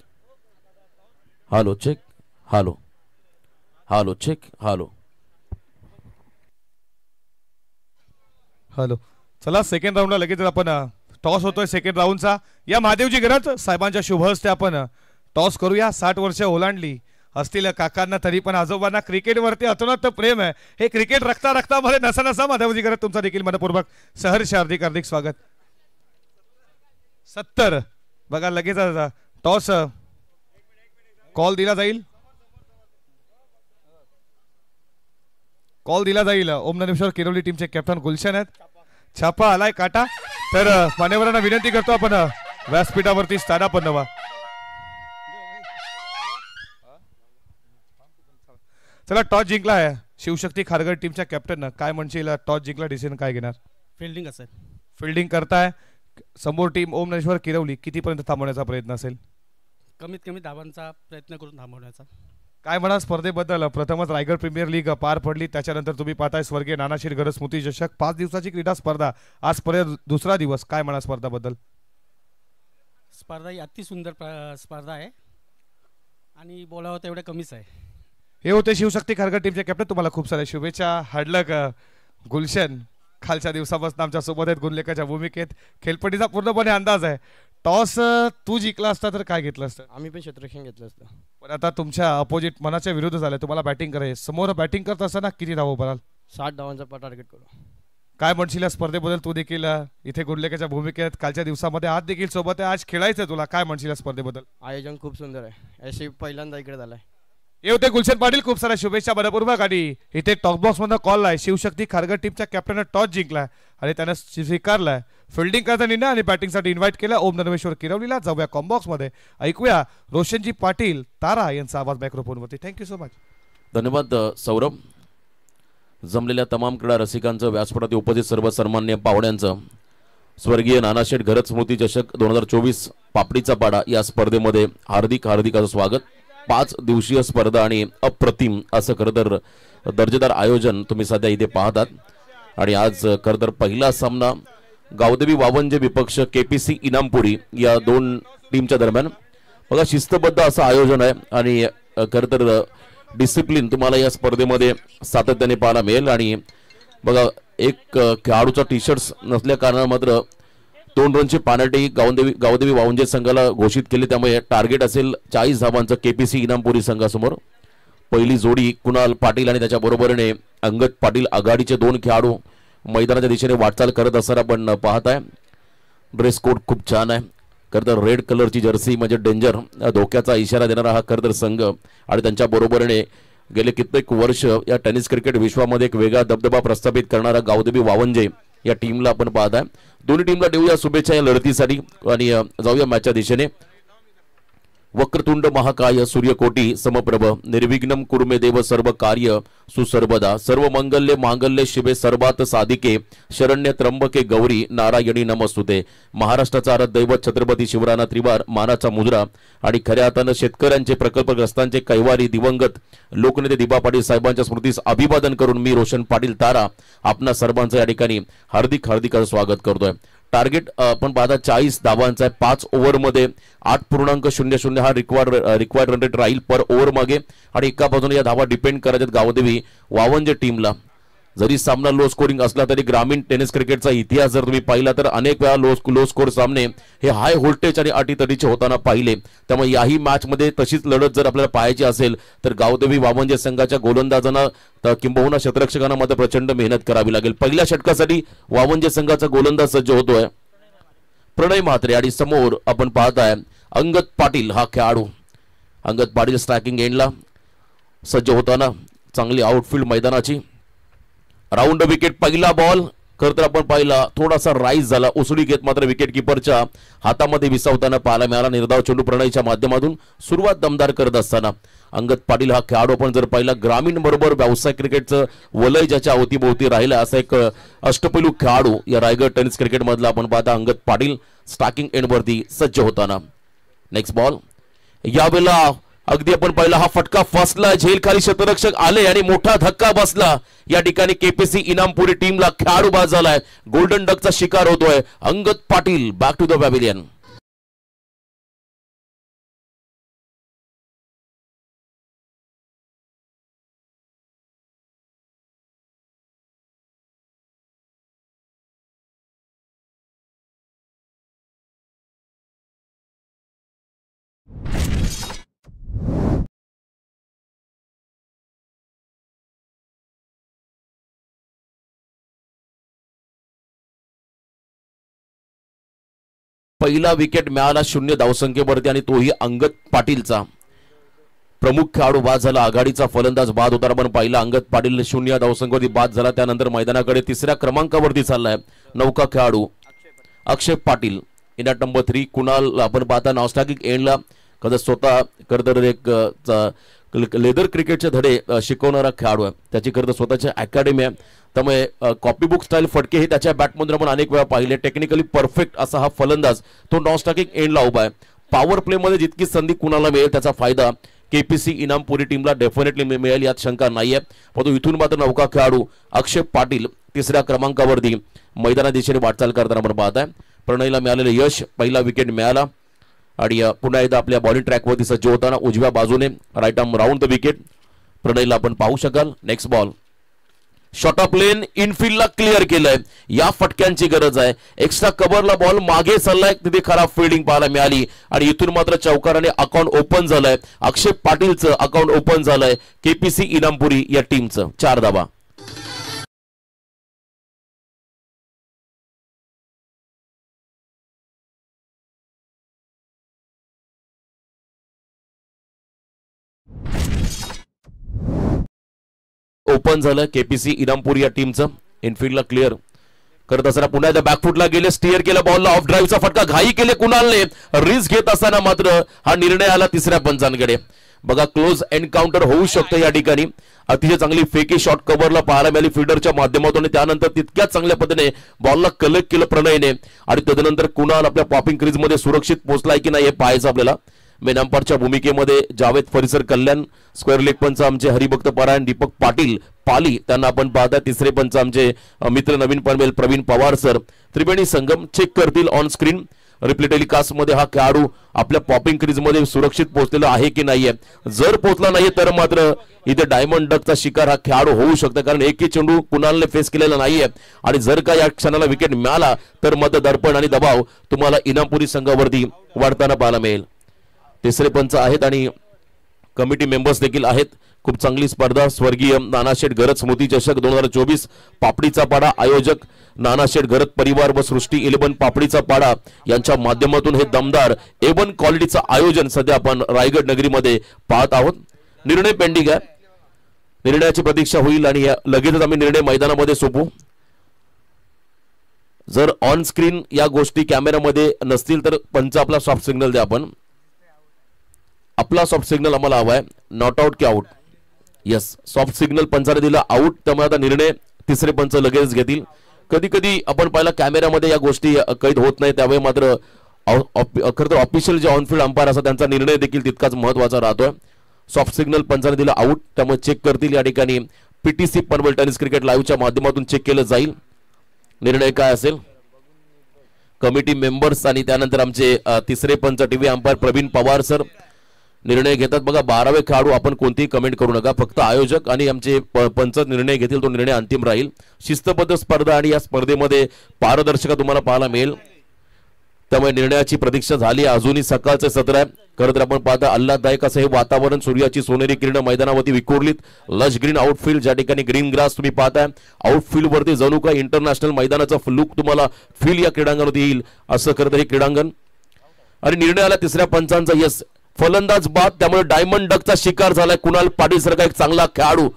Halo, check. Halo. Halo, check. Halo.
Hello, चला सेकंड राऊंडला लगेच आपण टॉस होतोय सेकंड राऊंडचा. या महादेवजी घरात साहेबांच्या शुभ हस्ते आपण टॉस करूया. 60 वर्ष ओलांडली असतील काकांना, तरी पण आजोबांना क्रिकेटवरती अतोनात प्रेम आहे. हे क्रिकेट रक्ता रक्तामध्ये नसा नसा. महादेवजी घरात तुमचा देखील मनपूर्वक सहर्ष हार्दिक हार्दिक स्वागत. 70 बघा लगेच टॉस कॉल दिला जाईल. कॉल दिला जाईल. ओम नरेश्वर किरोली टीमचे कॅप्टन गुलशन आहेत. छापा आलाय काटा. तर मान्यवरांना विनंती करतो आपण व्यासपीठावरती स्थानापन्न व्हा. चला टॉस जिंकला आहे शिवशक्ती खारगड टीमच्या कॅप्टन. काय म्हणशील, टॉस जिंकला डिसिजन काय घेणार?
फिल्डिंग असेल.
फिल्डिंग करताय. समोर टीम ओम नरेश्वर किरवली कितीपर्यंत थांबवण्याचा प्रयत्न असेल?
कमीत कमी धावांचा प्रयत्न करून थांबवण्याचा.
काय म्हणा स्पर्धेबद्दल? प्रथमच रायगड प्रीमियर लीग पार पडली, त्याच्यानंतर तुम्ही पाहताय स्वर्गीय नानाशीर गरज स्मृती चषक 5 दिवसाची क्रीडा स्पर्धा. आज पर्यंत दुसरा दिवस. काय म्हणा स्पर्धाबद्दल?
स्पर्धा ही अति सुंदर स्पर्धा आहे आणि बोलावं तेवढं कमीच आहे.
हे होते शिवशक्ती खारगड टीमचे कॅप्टन. तुम्हाला खूप साऱ्या शुभेच्छा. हार्डलक गुलशन खालच्या दिवसापासून आमच्या सोबत आहेत गुणलेखाच्या भूमिकेत. खेळपट्टीचा पूर्णपणे अंदाज आहे. टॉस तू जिंकला असता तर काय घेतलं असतं?
आम्ही पण क्षेत्ररक्षण घेतलं असतं.
पण आता तुमच्या अपोजिट मनाच्या विरुद्ध झालं. तुम्हाला बॅटिंग करायचं. समोर बॅटिंग करत असताना किती धावा भराल?
60 धावांचा टार्गेट करू.
काय म्हणशील या स्पर्धेबद्दल? तू देखील इथे गुणलेखाच्या भूमिकेत कालच्या दिवसामध्ये आज देखील सोबत आहे. आज खेळायचं तुला. काय म्हणशील या स्पर्धेबद्दल?
आयोजन खूप सुंदर आहे. अशी पहिल्यांदा इकडे झालाय.
हे होते गुलशन पाटील. खूप साऱ्या शुभेच्छा मनपूर्वक. आणि इथे टॉक बॉक्स मधून कॉल आहे. शिवशक्ती खारगड टीमच्या कॅप्टनने टॉस जिंकलाय आणि त्यानं स्वीकारलाय फिल्डिंग करता निर्णय आणि बॅटिंगसाठी इन्व्हाइट केलं ओम नरेश्वर किरवलीला. जाऊया कॉम्बॉक्स मध्ये, ऐकूया रोशनजी पाटील तारा यांचा आवाज मायक्रोफोनवरती. Thank you so much.
धन्यवाद सौरभ. जमलेल्या तमाम क्रीडा रसिकांचं, व्यासपीठात उपस्थित सर्व सन्मान्य पाहुण्यांचं स्वर्गीय नानाशेठ घरत स्मृती चषक 2024 पापडीचा पाडा या स्पर्धेमध्ये हार्दिक हार्दिक असं स्वागत. 5 दिवसीय स्पर्धा आणि अप्रतिम असं खरं तर दर्जेदार आयोजन तुम्ही सध्या इथे पाहतात. आणि आज खरं तर पहिला सामना गावदेवी वावंजे विपक्ष केपीसी इनामपुरी या 2 टीमच्या दरम्यान. बघा शिस्तबद्ध असं आयोजन आहे आणि खरं तर डिसिप्लिन तुम्हाला या स्पर्धेमध्ये सातत्याने पाहायला मिळेल. आणि बघा एक खेळाडूचा टी शर्ट्स नसल्या कारणानं मात्र 2 रनची पेनल्टी गावदेवी वावंजे संघाला घोषित केली. त्यामुळे टार्गेट असेल 40 धावांचं केपीसी इनामपुरी संघासमोर. पहिली जोडी कुणाल पाटील आणि त्याच्या बरोबरीने अंगद पाटील आघाडीचे 2 खेळाडू मैदानाच्या दिशेने वाटचाल करत असताना आपण पाहत आहे. ड्रेस कोड खूप छान आहे. खरं तर रेड कलरची जर्सी म्हणजे डेंजर, धोक्याचा इशारा देणारा हा खरं तर संघ. आणि त्यांच्या बरोबरीने गेले कित्येक वर्ष या टेनिस क्रिकेट विश्वामध्ये एक वेगळा दबदबा प्रस्थापित करणारा गावदेवी वावंजे या टीमला आपण पाहत आहे. दोन्ही टीमला देऊया शुभेच्छा या लढतीसाठी आणि जाऊया मॅचच्या दिशेने. वक्रतुंड महाकाय सूर्यकोटी समप्रभ निर्विघ्नं कुरु देव सर्व कार्य सुसर्वदा सर्व मंगल्ये मांगल्ये शिवे सर्वात साधिके शरण्य त्र्यंबके गौरी नारायणी नमस्तुते. महाराष्ट्राचा आराध्य दैवत छत्रपती शिवरायांना त्रिवार मानाचा मुजरा आणि खऱ्या अर्थानं शेतकऱ्यांचे प्रकल्पग्रस्तांचे कैवारी दिवंगत लोकनेते दिबा पाटील साहेबांच्या स्मृतीस अभिवादन करून मी रोशन पाटील तारा आपणा सर्वांचं या ठिकाणी हार्दिक हार्दिक स्वागत करतोय. टार्गेट आपण पाहता 40 धावांचा आहे. 5 ओव्हरमध्ये 8.00 हा रिक्वायर्ड रन रेट राहील पर ओव्हर मागे. आणि एका बाजूने या धावा डिपेंड करायच्यात गावदेवी वावंजे टीमला. जरी सामना लो स्कोरिंग असला तरी ग्रामीण टेनिस क्रिकेटचा इतिहास जर तुम्ही पाहिला तर अनेक वेळा लो स्कोर सामने हे हाय व्होल्टेज आणि अटीतटीचे होताना पाहिले. त्यामुळे याही मॅच मध्ये तशीच लढत जर आपल्याला पाहायची असेल तर गावदेवी वावंजे संघाच्या गोलंदाजांना किंबहुना क्षेत्ररक्षकांना मात्र प्रचंड मेहनत करावी लागेल. पहिल्या षटकासाठी वावंजे संघाचा गोलंदाज सज्ज होतोय प्रणय म्हात्रे आणि समोर आपण पाहताय अंगद पाटील हा खेळाडू. अंगद पाटील स्ट्रायकिंग एंडला सज्ज होताना चांगली आउटफील्ड मैदानाची. राऊंड विकेट पहिला बॉल खरं तर आपण पाहिला थोडासा राईज झाला. उसळी घेत मात्र विकेट किपरच्या हातामध्ये विसावताना पाहायला मिळाला. निर्धाव चेंडू प्रणयच्या माध्यमातून सुरुवात दमदार करत असताना अंगद पाटील हा खेळाडू आपण जर पाहिला ग्रामीण बरोबर व्यावसायिक क्रिकेटचं वलय ज्याच्या अवतीभोवती राहिलं असा एक अष्टपैलू खेळाडू या रायगड टेनिस क्रिकेट मधला आपण पाहता अंगद पाटील स्टार्किंग एंडवरती सज्ज होताना. नेक्स्ट बॉल यावेळेला अगदी आपण पाहिला हा फटका फसला. झेल खाली क्षेत्ररक्षक आले आणि मोठा धक्का बसला. या ठिकाणी केपीसी इनामपुरी टीमला खेळाडू बाद झालाय. गोल्डन डकचा शिकार होतोय Angad Patil. Back to the pavilion. पहिला विकेट मिळाला 0 धावसंख्येवरती आणि तोही अंगद पाटीलचा. प्रमुख खेळाडू बाद झाला, आघाडीचा फलंदाज बाद होताना पण पाहिला अंगद पाटील 0 धावसंख्येवरती बाद झाला. त्यानंतर मैदानाकडे तिसऱ्या क्रमांकावरती चाललाय नौका खेळाडू Akshay Patil. In at number 3 Kunal आपण पाहता नॉस्टॅल्जिक एंडला कदा स्वतः करतर एक लेदर क्रिकेटचे धडे शिकवणारा खेळाडू आहे. त्याची खरं तर स्वतःची अकॅडमी आहे. त्यामुळे कॉपी बुक स्टाईल फटके हे त्याच्या बॅटमधून आपण अनेक वेळा पाहिले. टेक्निकली परफेक्ट असा हा फलंदाज तो नॉस्टॅल्जिक एंडला उभा आहे. पॉवर प्ले मध्ये जितकी संधी कुणाला मिळेल त्याचा फायदा केपीसी इनामपुरी टीमला डेफिनेटली मिळेल यात शंका नाहीये. परंतु इथून मात्र नौका खेळाडू अक्षय पाटील तिसऱ्या क्रमांकावरती मैदाना दिशेने वाटचाल करताना आपण पाहत आहे. प्रणयला मिळालेलं यश, पहिला विकेट मिळाला आणि पुन्हा एकदा आपल्या बॉलिंग ट्रॅकवरती सज्ज होताना उजव्या बाजूने right arm round the wicket प्रणयला आपण पाहू शकाल. Next ball short of length इनफिल्डला क्लिअर केलंय. या फटक्यांची गरज आहे. एक्स्ट्रा कव्हरला बॉल मागे चाललाय, तिथे खराब फिल्डिंग पाहायला मिळाली आणि इथून मात्र चौकाराने अकाउंट ओपन झालंय. अक्षय पाटीलचं अकाउंट ओपन झालंय केपीसी इनामपुरी या टीमचं. 4 धावा. ओपन झालं केपीसी इनामपुरी या टीमचं. इनफिल्डला क्लिअर करत असताना पुन्हा एकदा बॅकफुटला गेले, स्टिअर केलं बॉलला, ऑफ ड्राईव्हचा फटका घाई केले कुणालने. रिस्क घेत असताना मात्र हा निर्णय आला तिसऱ्या पंचांकडे. बघा क्लोज एन्काउंटर होऊ शकतं या ठिकाणी. अतिशय चांगली फेकी शॉट कव्हरला पाहायला मिळाली फिल्डरच्या माध्यमातून. त्यानंतर तितक्याच चांगल्या पद्धतीने बॉलला कलेक्ट केलं प्रणयने आणि तदनंतर कुणाल आपल्या पॉपिंग क्रीज मध्ये सुरक्षित पोहोचलाय की नाही हे पाहायचं आपल्याला. मेन अंपायरच्या भूमिकेमध्ये जावेद फरिसर कल्याण, स्क्वेअर लेग पंच आमचे हरिभक्त पारायण दीपक पाटील पाली, त्यांना आपण पाहता. तिसरे पंच आमचे मित्र नवीन पनवेल प्रवीण पवार सर. त्रिवेणी संगम चेक करतील ऑन स्क्रीन. रिप्ले टेलिकास्ट मध्ये हा खेळाडू आपल्या पॉपिंग क्रीज मध्ये सुरक्षित पोहोचलेला आहे की नाहीये. जर पोहोचला नाहीये तर मात्र इथे डायमंड डकचा शिकार हा खेळाडू होऊ शकतो, कारण एकही चेंडू कुणालने फेस केलेला नाहीये आणि जर का या क्षणाला विकेट मिळाला तर मात्र दडपण आणि दबाव तुम्हाला इनामपुरी संघावरती वाढताना पाहायला मिळेल. तिसरे पंच आहेत आणि कमिटी मेंबर्स देखील आहेत. खूप चांगली स्पर्धा. स्वर्गीय नानाशेठ घरत स्मृती चषक 2024 पापडीचा पाडा आयोजक नानाशेठ घरत परिवार व सृष्टी 11 पापडीचा पाडा यांच्या माध्यमातून हे दमदार A1 क्वालिटीचं आयोजन सध्या आपण रायगड नगरीमध्ये पाहत आहोत. निर्णय पेंडिंग आहे. निर्णयाची प्रतीक्षा होईल आणि लगेचच आम्ही निर्णय मैदानामध्ये सोपू. जर ऑन स्क्रीन या गोष्टी कॅमेरामध्ये नसतील तर पंच आपला सॉफ्ट सिग्नल द्या. आपण आपला सॉफ्ट सिग्नल आम्हाला हवाय. नॉट आउट की out. Yes, soft signal Panchane दिला आउट. त्यामुळे आता निर्णय तिसरे पंच लगेच घेतील. कधी कधी आपण पाहिला कॅमेरामध्ये या गोष्टी कैद होत नाही, त्यावेळी मात्र खरं तर ऑफिशियल जे ऑनफिल्ड अंपायर असतात त्यांचा निर्णय देखील तितकाच महत्वाचा राहतोय. सॉफ्ट सिग्नल पंचाने दिला आउट, त्यामुळे चेक करतील. या ठिकाणी पीटीसी पनवेल टेनिस क्रिकेट लाईव्हच्या माध्यमातून चेक केलं जाईल निर्णय काय असेल. कमिटी मेंबर्स आणि त्यानंतर आमचे तिसरे पंच TV umpire Pravin Pawar sir निर्णय घेतात. बघा 12वे खेळाडू आपण कोणतीही कमेंट करू नका. फक्त आयोजक आणि आमचे पंच निर्णय घेतील, तो निर्णय अंतिम राहील. शिस्तबद्ध स्पर्धा आणि या स्पर्धेमध्ये पारदर्शकता तुम्हाला पाहायला मिळेल. त्यामुळे निर्णयाची प्रतीक्षा झाली. अजूनही सकाळचं सत्र आहे. खरं तर आपण पाहता आल्हाददायक असं हे वातावरण. सूर्याची सोनेरी किरण मैदानावरती विखुरलीत. लश ग्रीन आउटफील्ड ज्या ठिकाणी ग्रीन ग्रास तुम्ही पाहताय. आउटफील्ड वरती जणू काय इंटरनॅशनल मैदानाचा लुक तुम्हाला फील या क्रीडांगणावरती येईल असं खरं तर हे क्रीडांगण. आणि निर्णय आला तिसऱ्या पंचांचा. यस, फलंदाज बाद, त्यामुळे डायमंड डकचा शिकार झालाय कुणाल पाटील सारखा एक चांगला खेळाडू.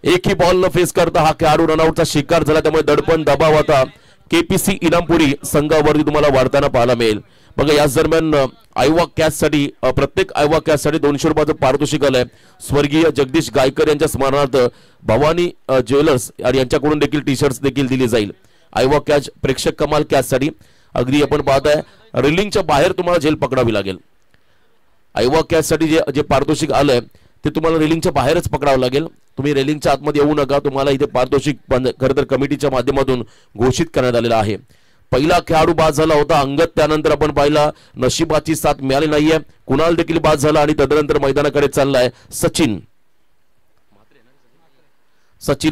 एकही बॉल न फेस करता हा खेळाडू रनआउटचा शिकार झाला. त्यामुळे दडपण दबाव आता केपीसी इनामपुरी संघावरती तुम्हाला वाढताना पाहायला मिळेल. बघा याच दरम्यान आयवा कॅचसाठी प्रत्येक आयवा कॅचसाठी 200 रुपयाचं पारितोषिक आलंय. स्वर्गीय जगदीश गायकर यांच्या स्मरणार्थ भवानी ज्वेलर्स आणि यांच्याकडून देखील टी शर्ट्स देखील दिली जाईल. आयवा कॅच प्रेक्षक कमाल कॅचसाठी अगदी आपण पाहताय रेलिंगच्या बाहेर तुम्हाला झेल पकडावी लागेल. आयवा कॅचसाठी जे पारितोषिक आलंय ते तुम्हाला रेलिंगच्या बाहेरच पकडावं लागेल. तुम्ही रेलिंगच्या आतमध्ये येऊ नका. तुम्हाला इथे पारितोषिक खरं तर कमिटीच्या माध्यमातून घोषित करण्यात आलेला आहे. पहिला खेळाडू बाद झाला होता अंगद. त्यानंतर आपण पाहिला नशिबाची साथ मिळाली नाहीये. कुणाल देखील बाद झाला आणि तदनंतर मैदानाकडे चाललाय सचिन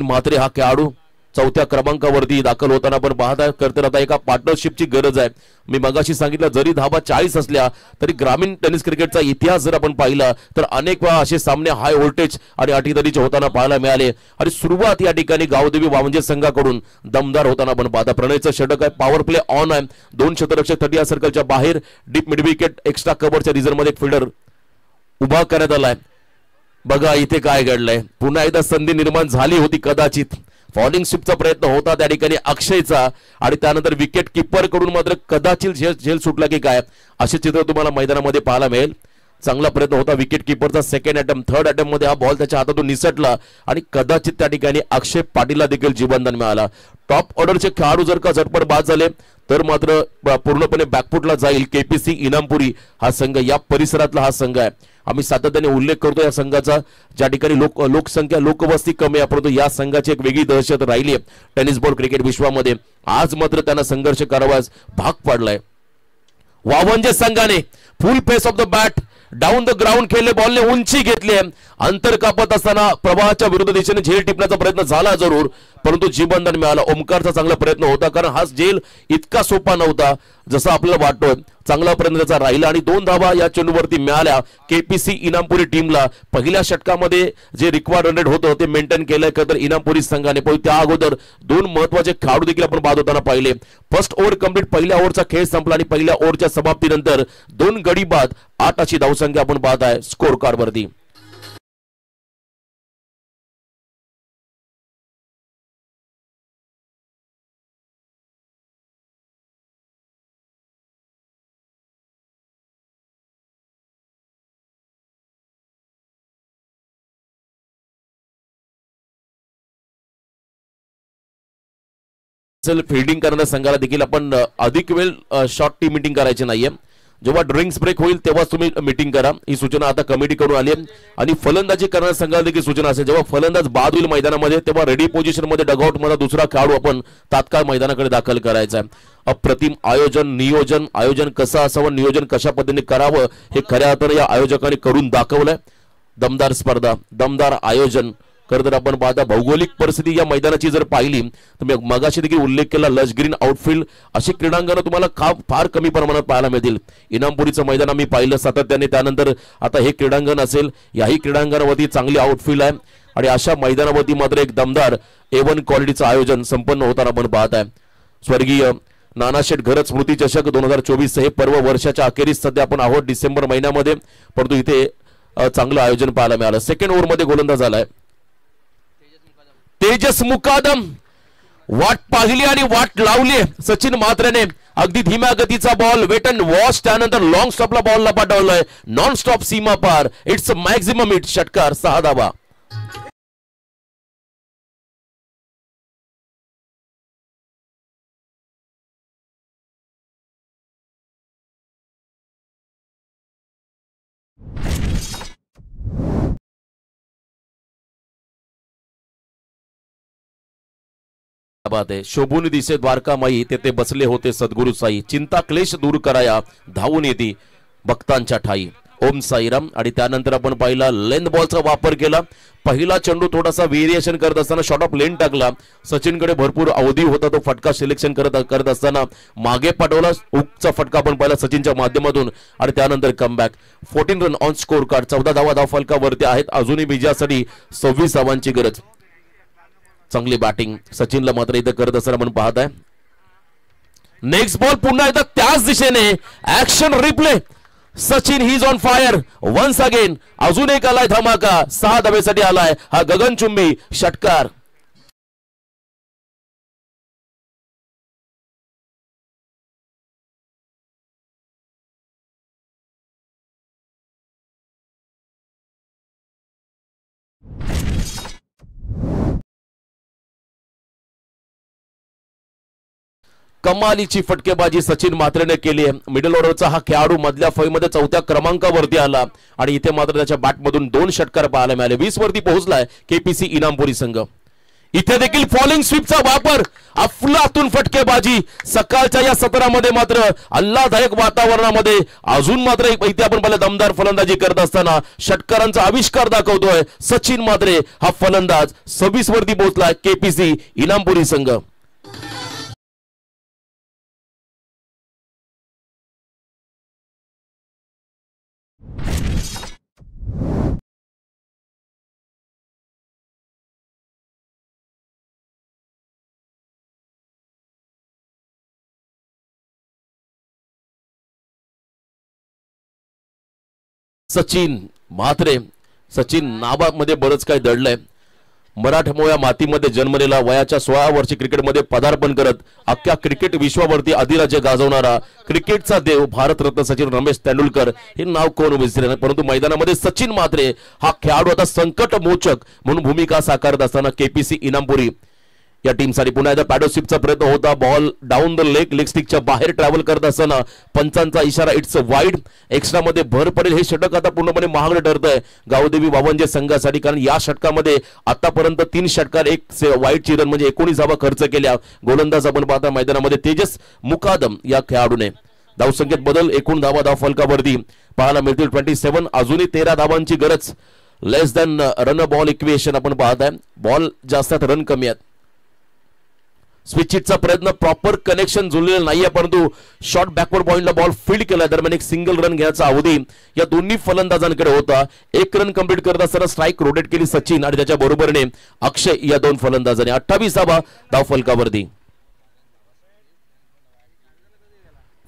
म्हात्रे हा खेळाडू. चौथ्या क्रमांकावरती दाखल होताना आपण पाहता करते आता एका पार्टनरशिपची गरज आहे. मी मगाशी सांगितलं जरी धाबा 40 असल्या तरी ग्रामीण टेनिस क्रिकेटचा इतिहास जर आपण पाहिला तर अनेक वेळा असे सामने हाय व्होल्टेज आणि अटीतटीचे होताना पाहायला मिळाले आणि सुरुवात या ठिकाणी गावदेवी वामंजे संघाकडून दमदार होताना आपण पाहता. प्रणयचं षटक आहे, पॉवर प्ले ऑन आहे, 2 क्षेत्ररक्षक 30 सर्कलच्या बाहेर, डीप मिड विकेट एक्स्ट्रा कव्हरच्या रिझर्व्हमध्ये एक फिल्डर उभा करण्यात आलाय. बघा इथे काय घडलंय, पुन्हा एकदा संधी निर्माण झाली होती कदाचित, फॉलिंग स्वीपचा प्रयत्न होता त्या ठिकाणी अक्षयचा आणि त्यानंतर विकेट किपर कडून मात्र कदाचित झेल सुटला की काय असे चित्र तुम्हाला मैदानामध्ये पाहायला मिळेल. चांगला प्रयत्न होता विकेट किपरचा, सेकंड अटेम्प्ट थर्ड अटेम्प्ट मध्ये हा बॉल त्याच्या हातातून निसटला आणि कदाचित त्या ठिकाणी अक्षय पाटीलला देखील जीवनदान मिळाला. टॉप ऑर्डरचे खेळाडू जर का झटपट बाद झाले तर मात्र पूर्णपणे बॅकफुटला जाईल. केपीसी इनामपुरी हा संघ या परिसरातला हा संघ आहे. आम्ही सातत्याने उल्लेख करतो या संघाचा, ज्या ठिकाणी लोकसंख्या लोकवस्ती कमी आहे परंतु या संघाची एक वेगळी दहशत राहिली आहे टेनिस बॉल क्रिकेट विश्वामध्ये. आज मात्र त्यांना संघर्ष करावास भाग पडलाय. वावंजे संघाने full face of the bat down the ground खेळले, बॉलने उंची घेतली, अंतर कापत असताना प्रवाहाच्या विरुद्ध दिशेने झेल टिपण्याचा प्रयत्न झाला जरूर परंतु जीवनदान मिळाला. ओमकारचा चांगला प्रयत्न होता कारण हा झेल इतका सोपा नव्हता जसं आपल्याला वाटतोय. चांगला प्रयत्न त्याचा राहिला आणि 2 धावा या चेंडूवरती मिळाल्या केपीसी इनामपुरी टीमला. पहिल्या षटकामध्ये जे रिक्वायर्ड रन रेट होतं ते मेंटेन केलंय तर इनामपुरी संघाने. पण त्या अगोदर 2 महत्वाचे खेळाडू देखील आपण बाद होताना पाहिले. फर्स्ट ओव्हर कंप्लीट, पहिल्या ओव्हरचा खेळ संपला आणि पहिल्या ओव्हरच्या समाप्तीनंतर 2 गडी बाद, 8 अशी धावसंख्या आपण पाहत आहे स्कोर कार्ड वरती. फिल्डिंग करणाऱ्या संघाला देखील आपण अधिक वेळ शॉर्ट टीम मीटिंग करायची नाहीये. जेव्हा ड्रिंक्स ब्रेक होईल तेव्हा तुम्ही मीटिंग करा, ही सूचना आता कमिटी कडून आली आहे. आणि फलंदाजी करणाऱ्या संघाला देखील सूचना असेल, जेव्हा फलंदाज बाद होईल मैदानामध्ये तेव्हा रेडी पोझिशन मध्ये डगआउट मध्ये दुसरा खेळाडू आपण तात्काळ मैदानाकडे दाखल करायचा आहे. अप्रतिम आयोजन कसं असावं, नियोजन कशा पद्धतीने करावं हे खऱ्या अर्थाने या आयोजकांनी करून दाखवलंय. दमदार स्पर्धा, दमदार आयोजन तर आपण पाहता. भौगोलिक परिस्थिती या मैदानाची जर पाहिली तर मी मगाशी देखील उल्लेख केला, लश ग्रीन आउटफील्ड अशी क्रीडांगणं तुम्हाला फार कमी प्रमाणात पाहायला मिळतील. इनामपुरीचं मैदान आम्ही पाहिलं सातत्याने, त्यानंतर आता हे क्रीडांगण असेल, याही क्रीडांगणावरती चांगली आउटफील्ड आहे आणि अशा मैदानावरती मात्र एक दमदार A1 क्वालिटीचं आयोजन संपन्न होताना आपण पाहत आहे. स्वर्गीय नानाशेठ घरत स्मृती चषक 2024 हे पर्व वर्षाच्या अखेरीस सध्या आपण आहोत डिसेंबर महिन्यामध्ये परंतु इथे चांगलं आयोजन पाहायला मिळालं. सेकंड ओव्हर मध्ये गोलंदाज झालाय तेजस मुकादम. वाट पाहिली आणि वाट लावली सचिन म्हात्रेने. अगदी धीम्या गतीचा बॉल, वेट अँड वॉच, त्यानंतर लॉंग स्टॉपला बॉलला पाठवलाय, नॉन स्टॉप सीमा पार, इट्स मॅक्झिमम हिट, षटकार, 6 धावा. शोभून दिसे द्वारकामाई, तेथे बसले होते सद्गुरु साई, चिंता क्लेश दूर कराया धावून येते भक्तांच्या ठाई. ओम साईराम. आणि त्यानंतर आपण पाहिला लेंथ बॉलचा वापर केला. पहिला चेंडू थोडासा व्हेरिएशन करत असताना शॉर्ट ऑफ लेंथ टाकला. सचिनकडे भरपूर अवधी होता, तो फटका सिलेक्शन करत असताना मागे पाठवला. हुकचा फटका आपण पाहिला सचिनच्या माध्यमातून आणि त्यानंतर comeback. 14 run on score card, 14 धावा धावफलकावरती आहेत. अजूनही विजयासाठी 26 धावांची गरज. चांगली बॅटिंग सचिनला मात्र इथं करत असताना आपण पाहत आहे. नेक्स्ट बॉल पुन्हा एकदा त्याच दिशेने action replay. Sachin he is on fire once again. अजून एक आलाय धमाका, 6 धावेसाठी आलाय हा गगनचुंबी षटकार. कमालीची फटकेबाजी सचिन म्हात्रेने केली आहे. मिडल ऑर्डरचा हा खेळाडू मधल्या फळीमध्ये 4थ्या क्रमांकावरती आला आणि इथे मात्र त्याच्या बॅटमधून 2 षटकार पाहायला मिळाले. 20 वरती पोहोचलाय केपीसी इनामपुरी संघ. इथे देखील फॉलिंग स्वीपचा वापर, अफलातून फटकेबाजी. सकाळच्या या सत्रामध्ये मात्र आल्हाददायक वातावरणामध्ये अजून मात्र इथे आपण पाहिलं दमदार फलंदाजी करत असताना षटकारांचा आविष्कार दाखवतोय सचिन म्हात्रे. हा फलंदाज 26 वरती पोहोचला केपीसी इनामपुरी संघ. सचिन म्हात्रे, सचिन नावामध्ये बरंच काही दडलंय. मराठमोळ्या मातीमध्ये जन्मलेला, वयाच्या 16 वर्षी क्रिकेटमध्ये पदार्पण करत अख्ख्या क्रिकेट विश्वावरती अधिराज्य गाजवणारा क्रिकेटचा देव भारतरत्न सचिन रमेश तेंडुलकर हे नाव कोण विसरेल. परंतु मैदानामध्ये सचिन म्हात्रे हा खेळाडू आता संकटमोचक म्हणून भूमिका साकारत असताना केपीसी इनामपुरी या टीमसाठी पुन्हा एकदा पॅडोशिपचा प्रयत्न होता. बॉल डाऊन द लेग स्टिकच्या बाहेर ट्रॅव्हल करत असताना पंचांचा इशारा, इट्स वाईड. एक्स्ट्रा मध्ये भर पडेल. हे षटक आता पूर्णपणे महागडं ठरतंय गावदेवी वावंजे संघासाठी, कारण या षटकामध्ये आतापर्यंत 3 षटकार 1 वाईडची रन म्हणजे 19 धावा खर्च केल्या. गोलंदाज आपण पाहता मैदानामध्ये तेजस मुकादम या खेळाडूने. धावसंख्येत बदल, एकूण धावा फलकावरती पाहायला मिळतील 27. अजूनही 13 धावांची गरज. लेस दॅन रन बॉल इक्वेशन आपण पाहताय. बॉल जास्त आहेत, रन कमी आहेत. स्विचिटचा प्रयत्न, प्रॉपर कनेक्शन जुळलेलं नाहीये, परंतु शॉर्ट बॅकवर्ड पॉइंटला बॉल फील्ड केला. दरम्यान एक सिंगल रन घेण्याचा अवधी या दोन्ही फलंदाजांकडे होता. 1 रन कंप्लीट करत असताना स्ट्राईक रोटेट केली सचिन आणि त्याच्या बरोबरीने अक्षय या 2 फलंदाजांनी. 28 धाव फलकावरती.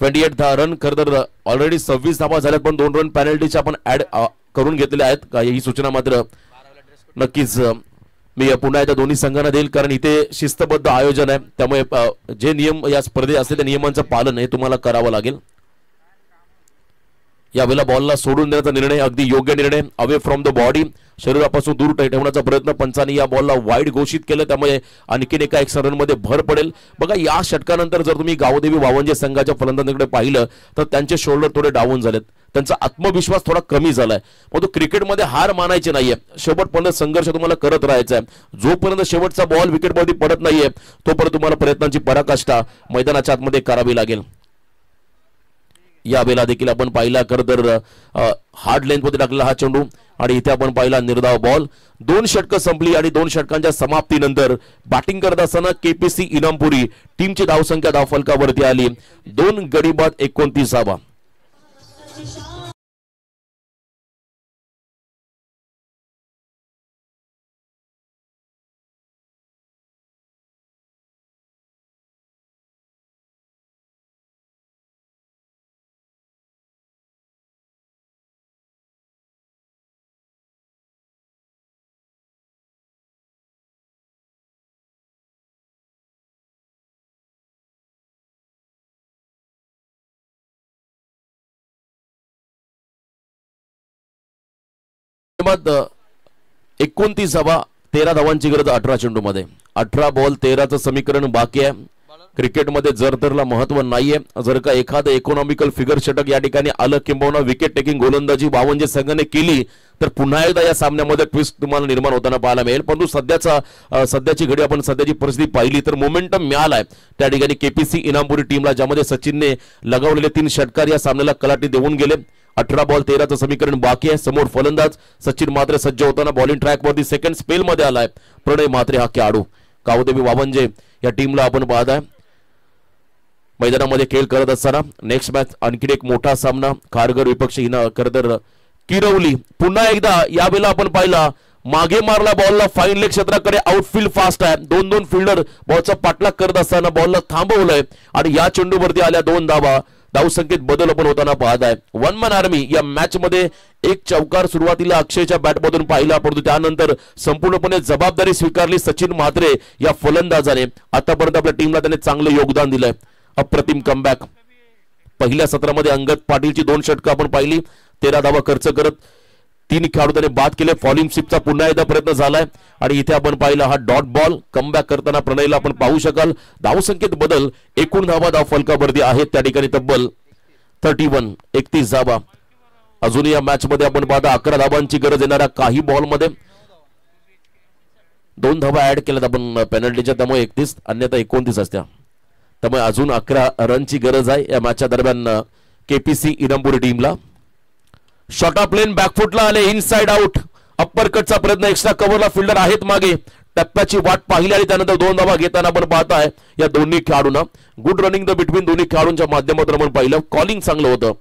28 रन. खरं तर ऑलरेडी 26 धावा झाल्यात, पण 2 रन पेनल्टीचे आपण ऍड करून घेतलेले आहेत. ही सूचना मात्र नक्कीच मी पुन्हा एकदा दोन्ही संघांना देईल, कारण इथे शिस्तबद्ध आयोजन आहे. त्यामुळे जे नियम या स्पर्धेत असते त्या नियमांचं पालन हे तुम्हाला करावं लागेल. यावेळेला बॉलला सोडून देण्याचा निर्णय अगदी योग्य निर्णय. अवे फ्रॉम द बॉडी, शरीरापासून दूर ठेवण्याचा प्रयत्न पंचांनी या बॉलला वाईड घोषित केलं. त्यामुळे आणखीन एका एक्स्ट्रा रन मध्ये भर पडेल. बघा, या षटकानंतर जर तुम्ही गावदेवी वावंजे संघाच्या फलंदाजांकडे पाहिलं तर त्यांचे शोल्डर थोडे डाऊन झालेत. त्यांचा आत्मविश्वास थोडा कमी झालाय. मग तो क्रिकेटमध्ये हार मानायची नाहीये. शेवटपर्यंत संघर्ष तुम्हाला करत राहायचा आहे. जोपर्यंत शेवटचा बॉल विकेटवरती पडत नाहीये तोपर्यंत तुम्हाला प्रयत्नांची पराकाष्ठा मैदानाच्या आतमध्ये करावी लागेल. या वेळेला देखील आपण पाहिला खरं तर हार्ड लेंथ मध्ये टाकलेला हा चेंडू आणि इथे आपण पाहिला निर्धाव बॉल. 2 षटकं संपली आणि 2 षटकांच्या समाप्तीनंतर बॅटिंग करत असताना केपीसी इनामपुरी टीमची धावसंख्या धावफलकावरती आली 2 गडी बाद 29 धावा. बाद 29 धावा, 13 धावांची गरज 18 चेंडू मध्ये. 18 बॉल 13चं समीकरण बाकी आहे. क्रिकेटमध्ये जर तरला महत्व नाहीये. जर का एखादं इकॉनॉमिकल फिगर षटक या ठिकाणी आलं किंवा विकेट टेकिंग गोलंदाजी वावंजे संघाने केली तर पुन्हा एकदा या सामन्यामध्ये ट्विस्ट तुम्हाला निर्माण होताना पाहायला मिळेल. परंतु सध्याची घडी आपण सध्याची परिस्थिती पाहिली तर मोमेंटम मिळालाय त्या ठिकाणी केपीसी इनामपुरी टीमला, ज्यामध्ये सचिनने लगावलेले 3 षटकार या सामन्याला कलाटी देऊन गेले. 18 बॉल 13चं समीकरण बाकी आहे. समोर फलंदाज सचिन म्हात्रे सज्ज होताना बॉलिंग ट्रॅक वरती सेकंड स्पेल मध्ये आलाय प्रणय म्हात्रे हा खेळाडू. गावदेवी वावंजे या टीमला आपण पाहताय मैदानामध्ये खेळ करत असताना. नेक्स्ट मॅच आणखी एक मोठा सामना खारघर विपक्ष करतर किरवली. पुन्हा एकदा यावेळेला आपण पाहिला मागे मारला बॉलला फाईन लेग क्षेत्राकडे आउटफील्ड फास्ट आहे. 2 फिल्डर बॉलचा पाठलाग करत असताना बॉलला थांबवलंय आणि या चेंडूवरती आल्या 2 धावा. धावसंख्येत बदल आपण होताना पाहत आहे. 1 मॅन आर्मी या मॅच मध्ये एक चौकार सुरुवातीला अक्षयच्या बॅटमधून पाहिला, परंतु त्यानंतर संपूर्णपणे जबाबदारी स्वीकारली सचिन म्हात्रे या फलंदाजाने. आतापर्यंत आपल्या टीमला त्याने चांगलं योगदान दिलंय. अप्रतिम कमबॅक. पहिल्या सत्रामध्ये अंगद पाटीलची 2 षटकं आपण पाहिली. 13 धावा खर्च करत 3 खेळाडू त्याने बाद केले. फॉलिंग स्वीपचा पुन्हा एकदा प्रयत्न झालाय आणि इथे आपण पाहिला हा डॉट बॉल. कमबॅक करताना प्रणयला आपण पाहू शकाल. धावसंख्येत बदल, एकूण धावा धाव फलकावरती आहेत त्या ठिकाणी तब्बल 31 धावा. अजूनही या मॅच मध्ये आपण पाहता 11 धावांची गरज येणाऱ्या काही बॉल मध्ये 2 धावा ऍड केल्यात आपण पेनल्टीच्या, त्यामुळे 31 अन्यथा 29 असत्या. त्यामुळे अजून 11 रनची गरज आहे या मॅचच्या दरम्यान केपीसी इनामपुरी टीमला. शॉर्ट ऑफ प्लेन बॅकफुटला आले, इनसाइड आउट. अप्पर कटचा प्रयत्न, एक्स्ट्रा कव्हरला फिल्डर आहेत मागे, टप्प्याची वाट पाहिली आणि त्यानंतर 2 धावा घेताना आपण पाहताय या दोन्ही खेळाडूंना. गुड रनिंग द बिटवीन दोन्ही खेळाडूंच्या माध्यमातून आपण पाहिलं. कॉलिंग चांगलं होतं.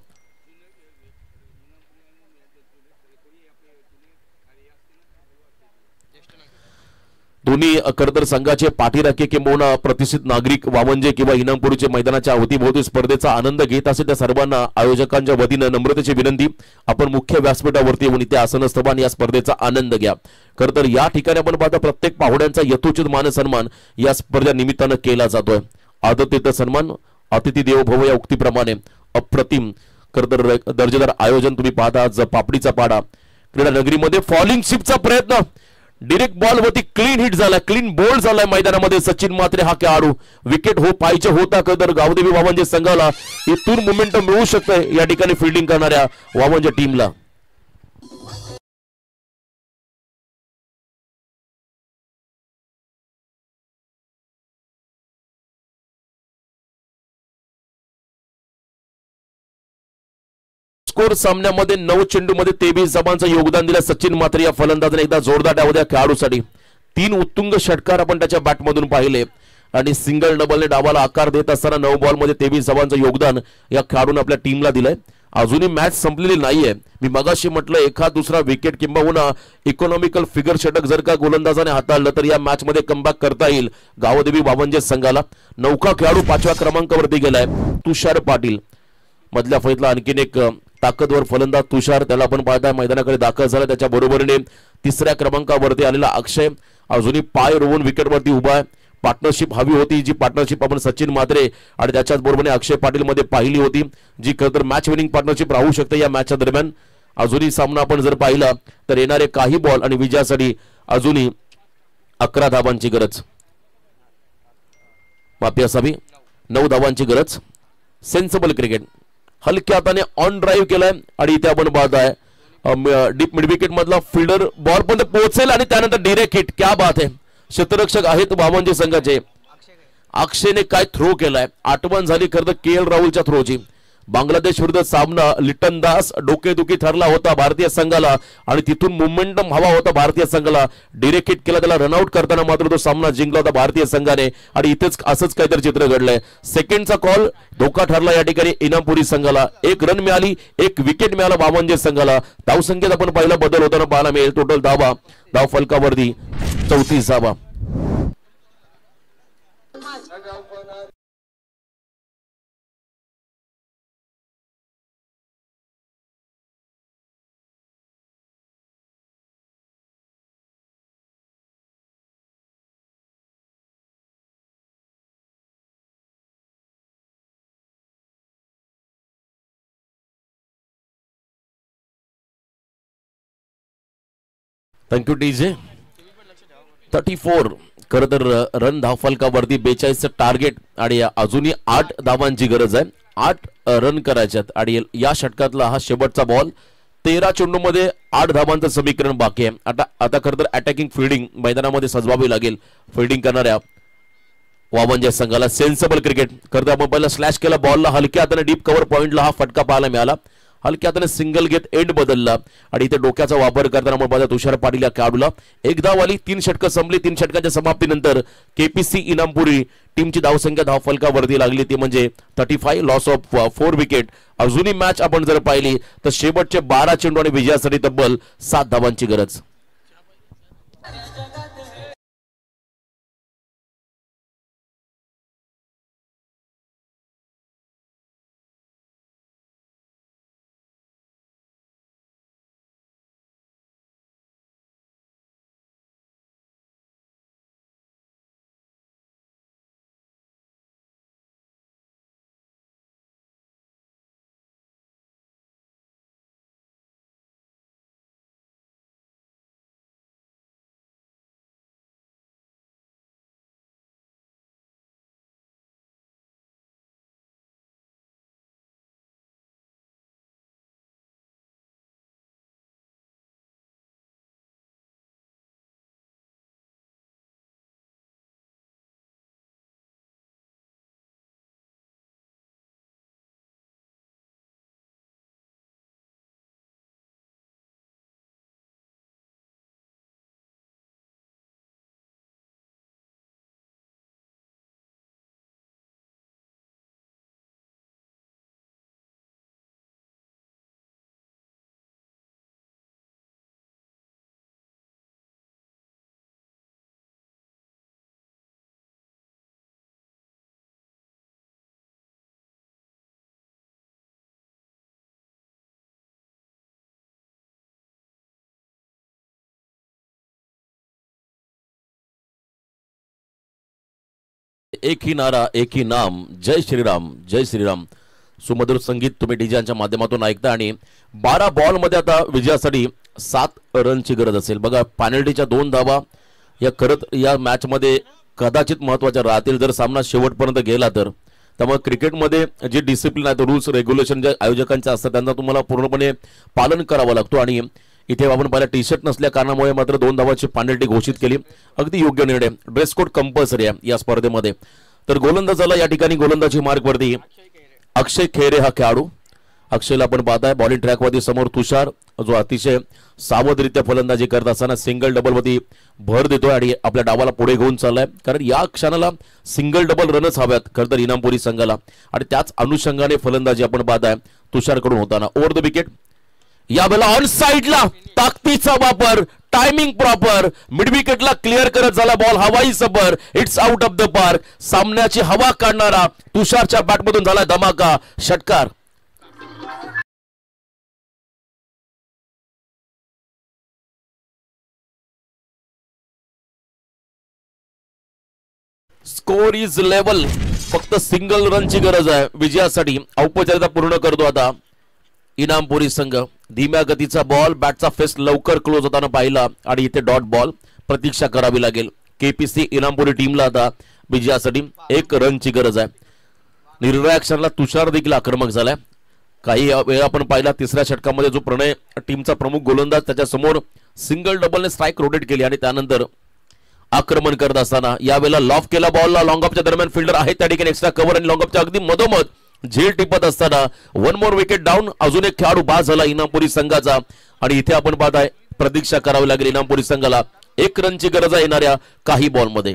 दोन्ही खरतर संघाचे पाठीराखे किंबहुना प्रतिष्ठित नागरिक वामंजे किंवा इनामपुरीचे मैदानाच्या अवतीभोवती स्पर्धेचा आनंद घेत असेल त्या सर्वांना आयोजकांच्या वतीनं नम्रतेची विनंती, आपण मुख्य व्यासपीठावरती येऊन इथे आसनस्थान या स्पर्धेचा आनंद घ्या. खरं तर या ठिकाणी आपण पाहता प्रत्येक पाहुण्यांचा यथोचित मानसन्मान या स्पर्धे निमित्तानं केला जातोय. आदतेत सन्मान, अतिथी देवो भव या उक्तीप्रमाणे अप्रतिम खरं तर दर्जेदार आयोजन तुम्ही पाहता. आज पापडीचा पाडा क्रीडा नगरीमध्ये फॉलिंग शिपचा प्रयत्न, डिरेक्ट बॉल वरती क्लीन हिट झालाय, क्लीन बोल्ड झालाय मैदानामध्ये. सचिन म्हात्रे हा खेळाडू, विकेट हो पाहिजे होता तर गावदेवी वामंजे संघाला इथून मोमेंटम मिळू शकतंय या ठिकाणी फिल्डिंग करणाऱ्या वामंजे टीमला. स्कोर सामन्यामध्ये 9 चेंडूमध्ये 23 धावांचं योगदान दिलं सचिन म्हात्रे या फलंदाजाने. एकदा जोरदार डाव द्या खेळाडूसाठी. 3 उत्तुंग षटकार आपण त्याच्या बॅटमधून पाहिले आणि सिंगल डबलने डावाला आकार देत असताना 9 बॉलमध्ये 23 धावांचं योगदान या खेळाडूने आपल्या टीमला दिलंय. अजूनही मॅच संपलेली नाहीये. मी मगाशी म्हटलं एखाद दुसरा विकेट किंबहुना इकॉनॉमिकल फिगर षटक जर का गोलंदाजाने हाताळलं तर या मॅच मध्ये कमबॅक करता येईल गावदेवी वामंजे संघाला. नौका खेळाडू 5व्या क्रमांकावरती गेलाय तुषार पाटील. मधल्या फळीतला आणखीन एक ताकदवर फलंदाज तुषार, त्याला आपण पाहताय मैदानाकडे दाखल झाला. त्याच्या बरोबरीने 3ऱ्या क्रमांकावरती आलेला अक्षय अजूनही पाय रोवून विकेटवरती उभा आहे. पार्टनरशिप हवी होती, जी पार्टनरशिप आपण सचिन म्हात्रे आणि त्याच्याच बरोबरीने अक्षय पाटील मध्ये पाहिली होती, जी खरं तर मॅच विनिंग पार्टनरशिप राहू शकते या मॅचच्या दरम्यान. अजूनही सामना आपण जर पाहिला तर येणारे काही बॉल आणि विजयासाठी अजूनही 11 धावांची गरज, माफी असावी 9 धावांची गरज. सेन्सिबल क्रिकेट, हलक्या हाताने ऑन ड्राईव्ह केलाय आणि इथे आपण पाहताय डीप मिड विकेट मधला फिल्डर बॉल पण पोहोचेल आणि त्यानंतर डिरेक्ट हिट. क्या बात आहे. क्षेत्ररक्षक आहेत वामंजे संघाचे. अक्षयने काय थ्रो केलाय, आठवण झाली खरं तर के एल राहुलच्या थ्रोची. बांगलादेश विरुद्ध सामना लिटन दास डोकेदुखी ठरला होता भारतीय संघाला आणि तिथून मोमेंटम हवा होता भारतीय संघाला. डिरेक्ट हिट केला, त्याला रनआउट करताना मात्र तो सामना जिंकला होता भारतीय संघाने आणि इथेच असंच काहीतरी चित्र घडलंय. सेकंडचा कॉल धोका ठरला या ठिकाणी इनामपुरी संघाला. 1 रन मिळाली, 1 विकेट मिळाला वामंजे संघाला. धावसंख्येत आपण पहिला बदल होताना पाहायला मिळेल. टोटल धावा धाव फलकावरती 34 धावा. Thank you DJ. 34 खरं तर रन धावफलकावरती 42चं टार्गेट आणि अजूनही 8 धावांची गरज आहे. 8 रन करायच्यात आणि या षटकातला हा शेवटचा बॉल. 13 चेंडूमध्ये 8 धावांचं समीकरण बाकी आहे. आता खरं तर अटॅकिंग फिल्डिंग मैदानामध्ये सजवावी लागेल फिल्डिंग करणाऱ्या वामंजे संघाला. सेन्सिबल क्रिकेट खरं तर आपण पहिला स्लॅश केला बॉलला, हलक्या हाताने डीप कव्हर पॉइंटला हा फटका पाहायला मिळाला. हलक्या हाताने सिंगल घेत एंड बदलला आणि इथे डोक्याचा वापर करताना आपण पाहता तुषार पाटील या खेळाडूला 1 धाव आली. 3 षटकं संपली. 3 षटकांच्या समाप्तीनंतर केपीसी इनामपुरी टीमची धावसंख्या धावफलकावरती लागली ती म्हणजे 35, लॉस ऑफ 4 विकेट. अजूनही मॅच आपण जर पाहिली तर शेवटचे 12 चेंडू आणि विजयासाठी तब्बल 7 धावांची गरज. एक ही नारा एक ही नाम, जय श्रीराम जय श्रीराम. सुमधुर संगीत तुम्ही डीजेच्या माध्यमातून ऐकता. आणि 12 बॉल मध्ये आता विजयासाठी 7 रनची गरज असेल. बघा पेनल्टीच्या 2 धावा या करत या मॅच मध्ये कदाचित महत्वाच्या राहतील जर सामना शेवटपर्यंत गेला तर. त्यामुळे क्रिकेटमध्ये जे डिसिप्लिन आहे, रूल्स रेग्युलेशन जे आयोजकांचे असतात त्यांना तुम्हाला पूर्णपणे पालन करावं लागतो. आणि इथे आपण पाहिलं टी शर्ट नसल्या कारणामुळे मात्र 2 धावाची पेनल्टी घोषित केली. अगदी योग्य निर्णय. ड्रेस कोड कंपल्सरी आहे या स्पर्धेमध्ये. तर गोलंदाजाला या ठिकाणी गोलंदाजी मार्कवरती अक्षय खेरे हा खेळाडू. अक्षयला आपण पाहताय बॉलिंग ट्रॅकवरती समोर तुषार जो अतिशय सावधरित्या फलंदाजी करत असताना सिंगल डबल वरती भर देतोय आणि आपल्या डावाला पुढे घेऊन चाललाय. कारण या क्षणाला सिंगल डबल रनच हव्यात खरं तर इनामपुरी संघाला. आणि त्याच अनुषंगाने फलंदाजी आपण पाहताय तुषारकडून होताना. ओव्हर द विकेट यावेळेला ऑन साइडला ताकदीचा वापर, टायमिंग प्रॉपर, मिड विकेटला क्लिअर करत झाला बॉल. हवाई सबर, it's out of the park. सामन्याची हवा काढणारा तुषारच्या बॅटमधून झाला धमाका, षटकार. Score is level. फक्त सिंगल रनची गरज आहे विजयासाठी. औपचारिकता पूर्ण करतो आता इनामपुरी संघ. धीम्या गतीचा बॉल, बॅटचा फेस लवकर क्लोज होताना पाहिला आणि इथे डॉट बॉल. प्रतीक्षा करावी लागेल केपीसी इनामपुरी टीमला आता विजयासाठी. 1 रनची गरज आहे. निर्णायक क्षणाला तुषार देखील आक्रमक झालाय. काही वेळा आपण पाहिला तिसऱ्या षटकामध्ये जो प्रणय टीमचा प्रमुख गोलंदाज त्याच्या समोर सिंगल डबलने स्ट्राईक रोटेट केली आणि त्यानंतर आक्रमण करत असताना यावेळेला लॉफ केला बॉलला. लॉंग ऑफच्या दरम्यान फिल्डर आहे त्या ठिकाणी एक्स्ट्रा कव्हर आणि लॉंग ऑफच्या अगदी मधोमध झेल टिपत असताना 1 मोर विकेट डाऊन. अजून एक खेळाडू बाद झाला इनामपुरी संघाचा. आणि इथे आपण पाहताय प्रतीक्षा करावी लागेल इनामपुरी संघाला. 1 रनची गरज आहे येणाऱ्या काही बॉलमध्ये.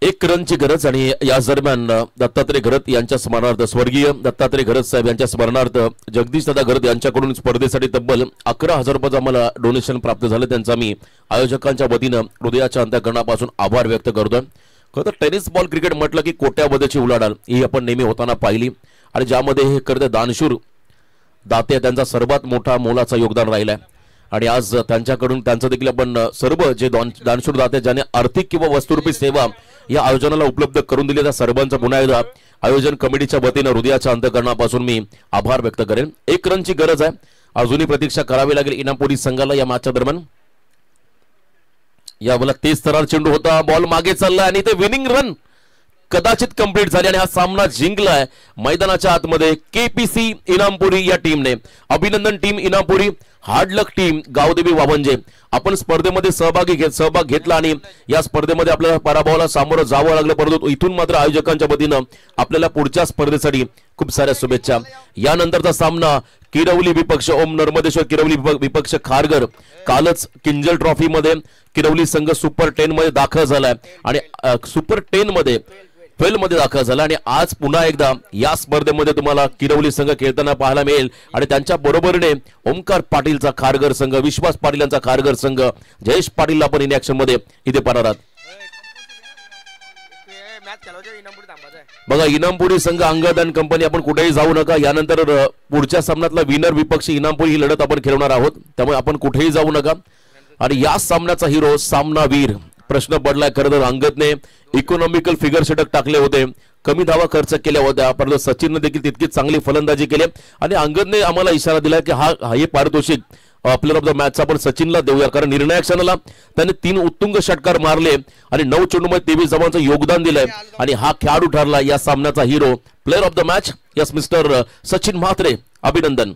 एक रनची गरज. आणि या दरम्यान दत्तात्रय घरत यांच्या स्मरणार्थ, स्वर्गीय दत्तात्रय घरत साहेब यांच्या स्मरणार्थ जगदीश दादा घरत यांच्याकडून स्पर्धेसाठी तब्बल 11,000 रुपयाचं आम्हाला डोनेशन प्राप्त झालं. त्यांचा मी आयोजकांच्या वतीनं हृदयाच्या अंतःकरणापासून आभार व्यक्त करतोय. खरं तर टेनिस बॉल क्रिकेट म्हटलं की कोट्यावधीची उलाढाल ही आपण नेहमी होताना पाहिली. आणि ज्यामध्ये हे करते दानशूर दाते त्यांचा सर्वात मोठा मोलाचा योगदान राहिलाय. आणि आज त्यांच्याकडून त्यांचं देखील आपण सर्व जे दानशूर दाते ज्याने आर्थिक किंवा वस्तुरूपी सेवा या आयोजनाला उपलब्ध करून दिले त्या सर्वांचा पुन्हा एकदा आयोजन कमिटीच्या वतीनं हृदयाच्या अंतःकरणापासून मी आभार व्यक्त करेन. 1 रनची गरज आहे. अजूनही प्रतीक्षा करावी लागेल इनामपुरी संघाला या मॅचच्या दरम्यान. यावेळेला तेज तरार चेंडू होता, बॉल मागे चालला आणि ते विनिंग रन कदाचित कंप्लीट झाली आणि हा सामना जिंकलाय मैदानाच्या आतमध्ये केपीसी इनामपुरी या टीमने. अभिनंदन टीम इनामपुरी. हार्ड लक टीम गावदेवी वावंजे. आपण स्पर्धेमध्ये सहभाग घेतला आणि या स्पर्धेमध्ये आपल्याला पराभवाला सामोरं जावं लागलं, परंतु इथून मात्र आयोजकांच्या वतीनं आपल्याला पुढच्या स्पर्धेसाठी खूप साऱ्या शुभेच्छा. यानंतरचा सामना किरवली विपक्ष ओम नर्मदेश्वर किरवली विपक्ष खारघर. कालच किंजल ट्रॉफी मध्ये किरवली संघ सुपर 10 मध्ये दाखल झालाय आणि सुपर 10 मध्ये 12 मध्ये दाखल झाला. आणि आज पुन्हा एकदा या स्पर्धेमध्ये तुम्हाला किरवली संघ खेळताना पाहायला मिळेल. आणि त्यांच्या बरोबरीने ओमकार पाटीलचा खारघर संघ, विश्वास पाटील यांचा खारघर संघ, जयेश पाटील आपण इन ऍक्शन मध्ये इथे पाहणार. बघा इनामपुरी संघ अंगद अँड कंपनी. आपण कुठेही जाऊ नका. यानंतर पुढच्या सामन्यातला विनर विपक्षी इनामपुरी ही लढत आपण खेळणार आहोत, त्यामुळे आपण कुठेही जाऊ नका. आणि या सामन्याचा हिरो सामनावीर. प्रश्न पडलाय खरं तर अंगदने इकॉनॉमिकल फिगर षटक टाकले होते, कमी धावा खर्च केल्या होत्या, परंतु सचिनने देखील तितकीच चांगली फलंदाजी केली. आणि अंगदने आम्हाला इशारा दिला की हे पारितोषिक प्लेअर ऑफ द मॅच आपण सचिनला देऊया, कारण निर्णायक क्षणाला त्याने 3 उत्तुंग षटकार मारले आणि 9 चेंडूमध्ये 23 धावांचं योगदान दिलंय आणि हा खेळाडू ठरला या सामन्याचा hero, player of the match. Yes mister Sachin Mhatre, अभिनंदन.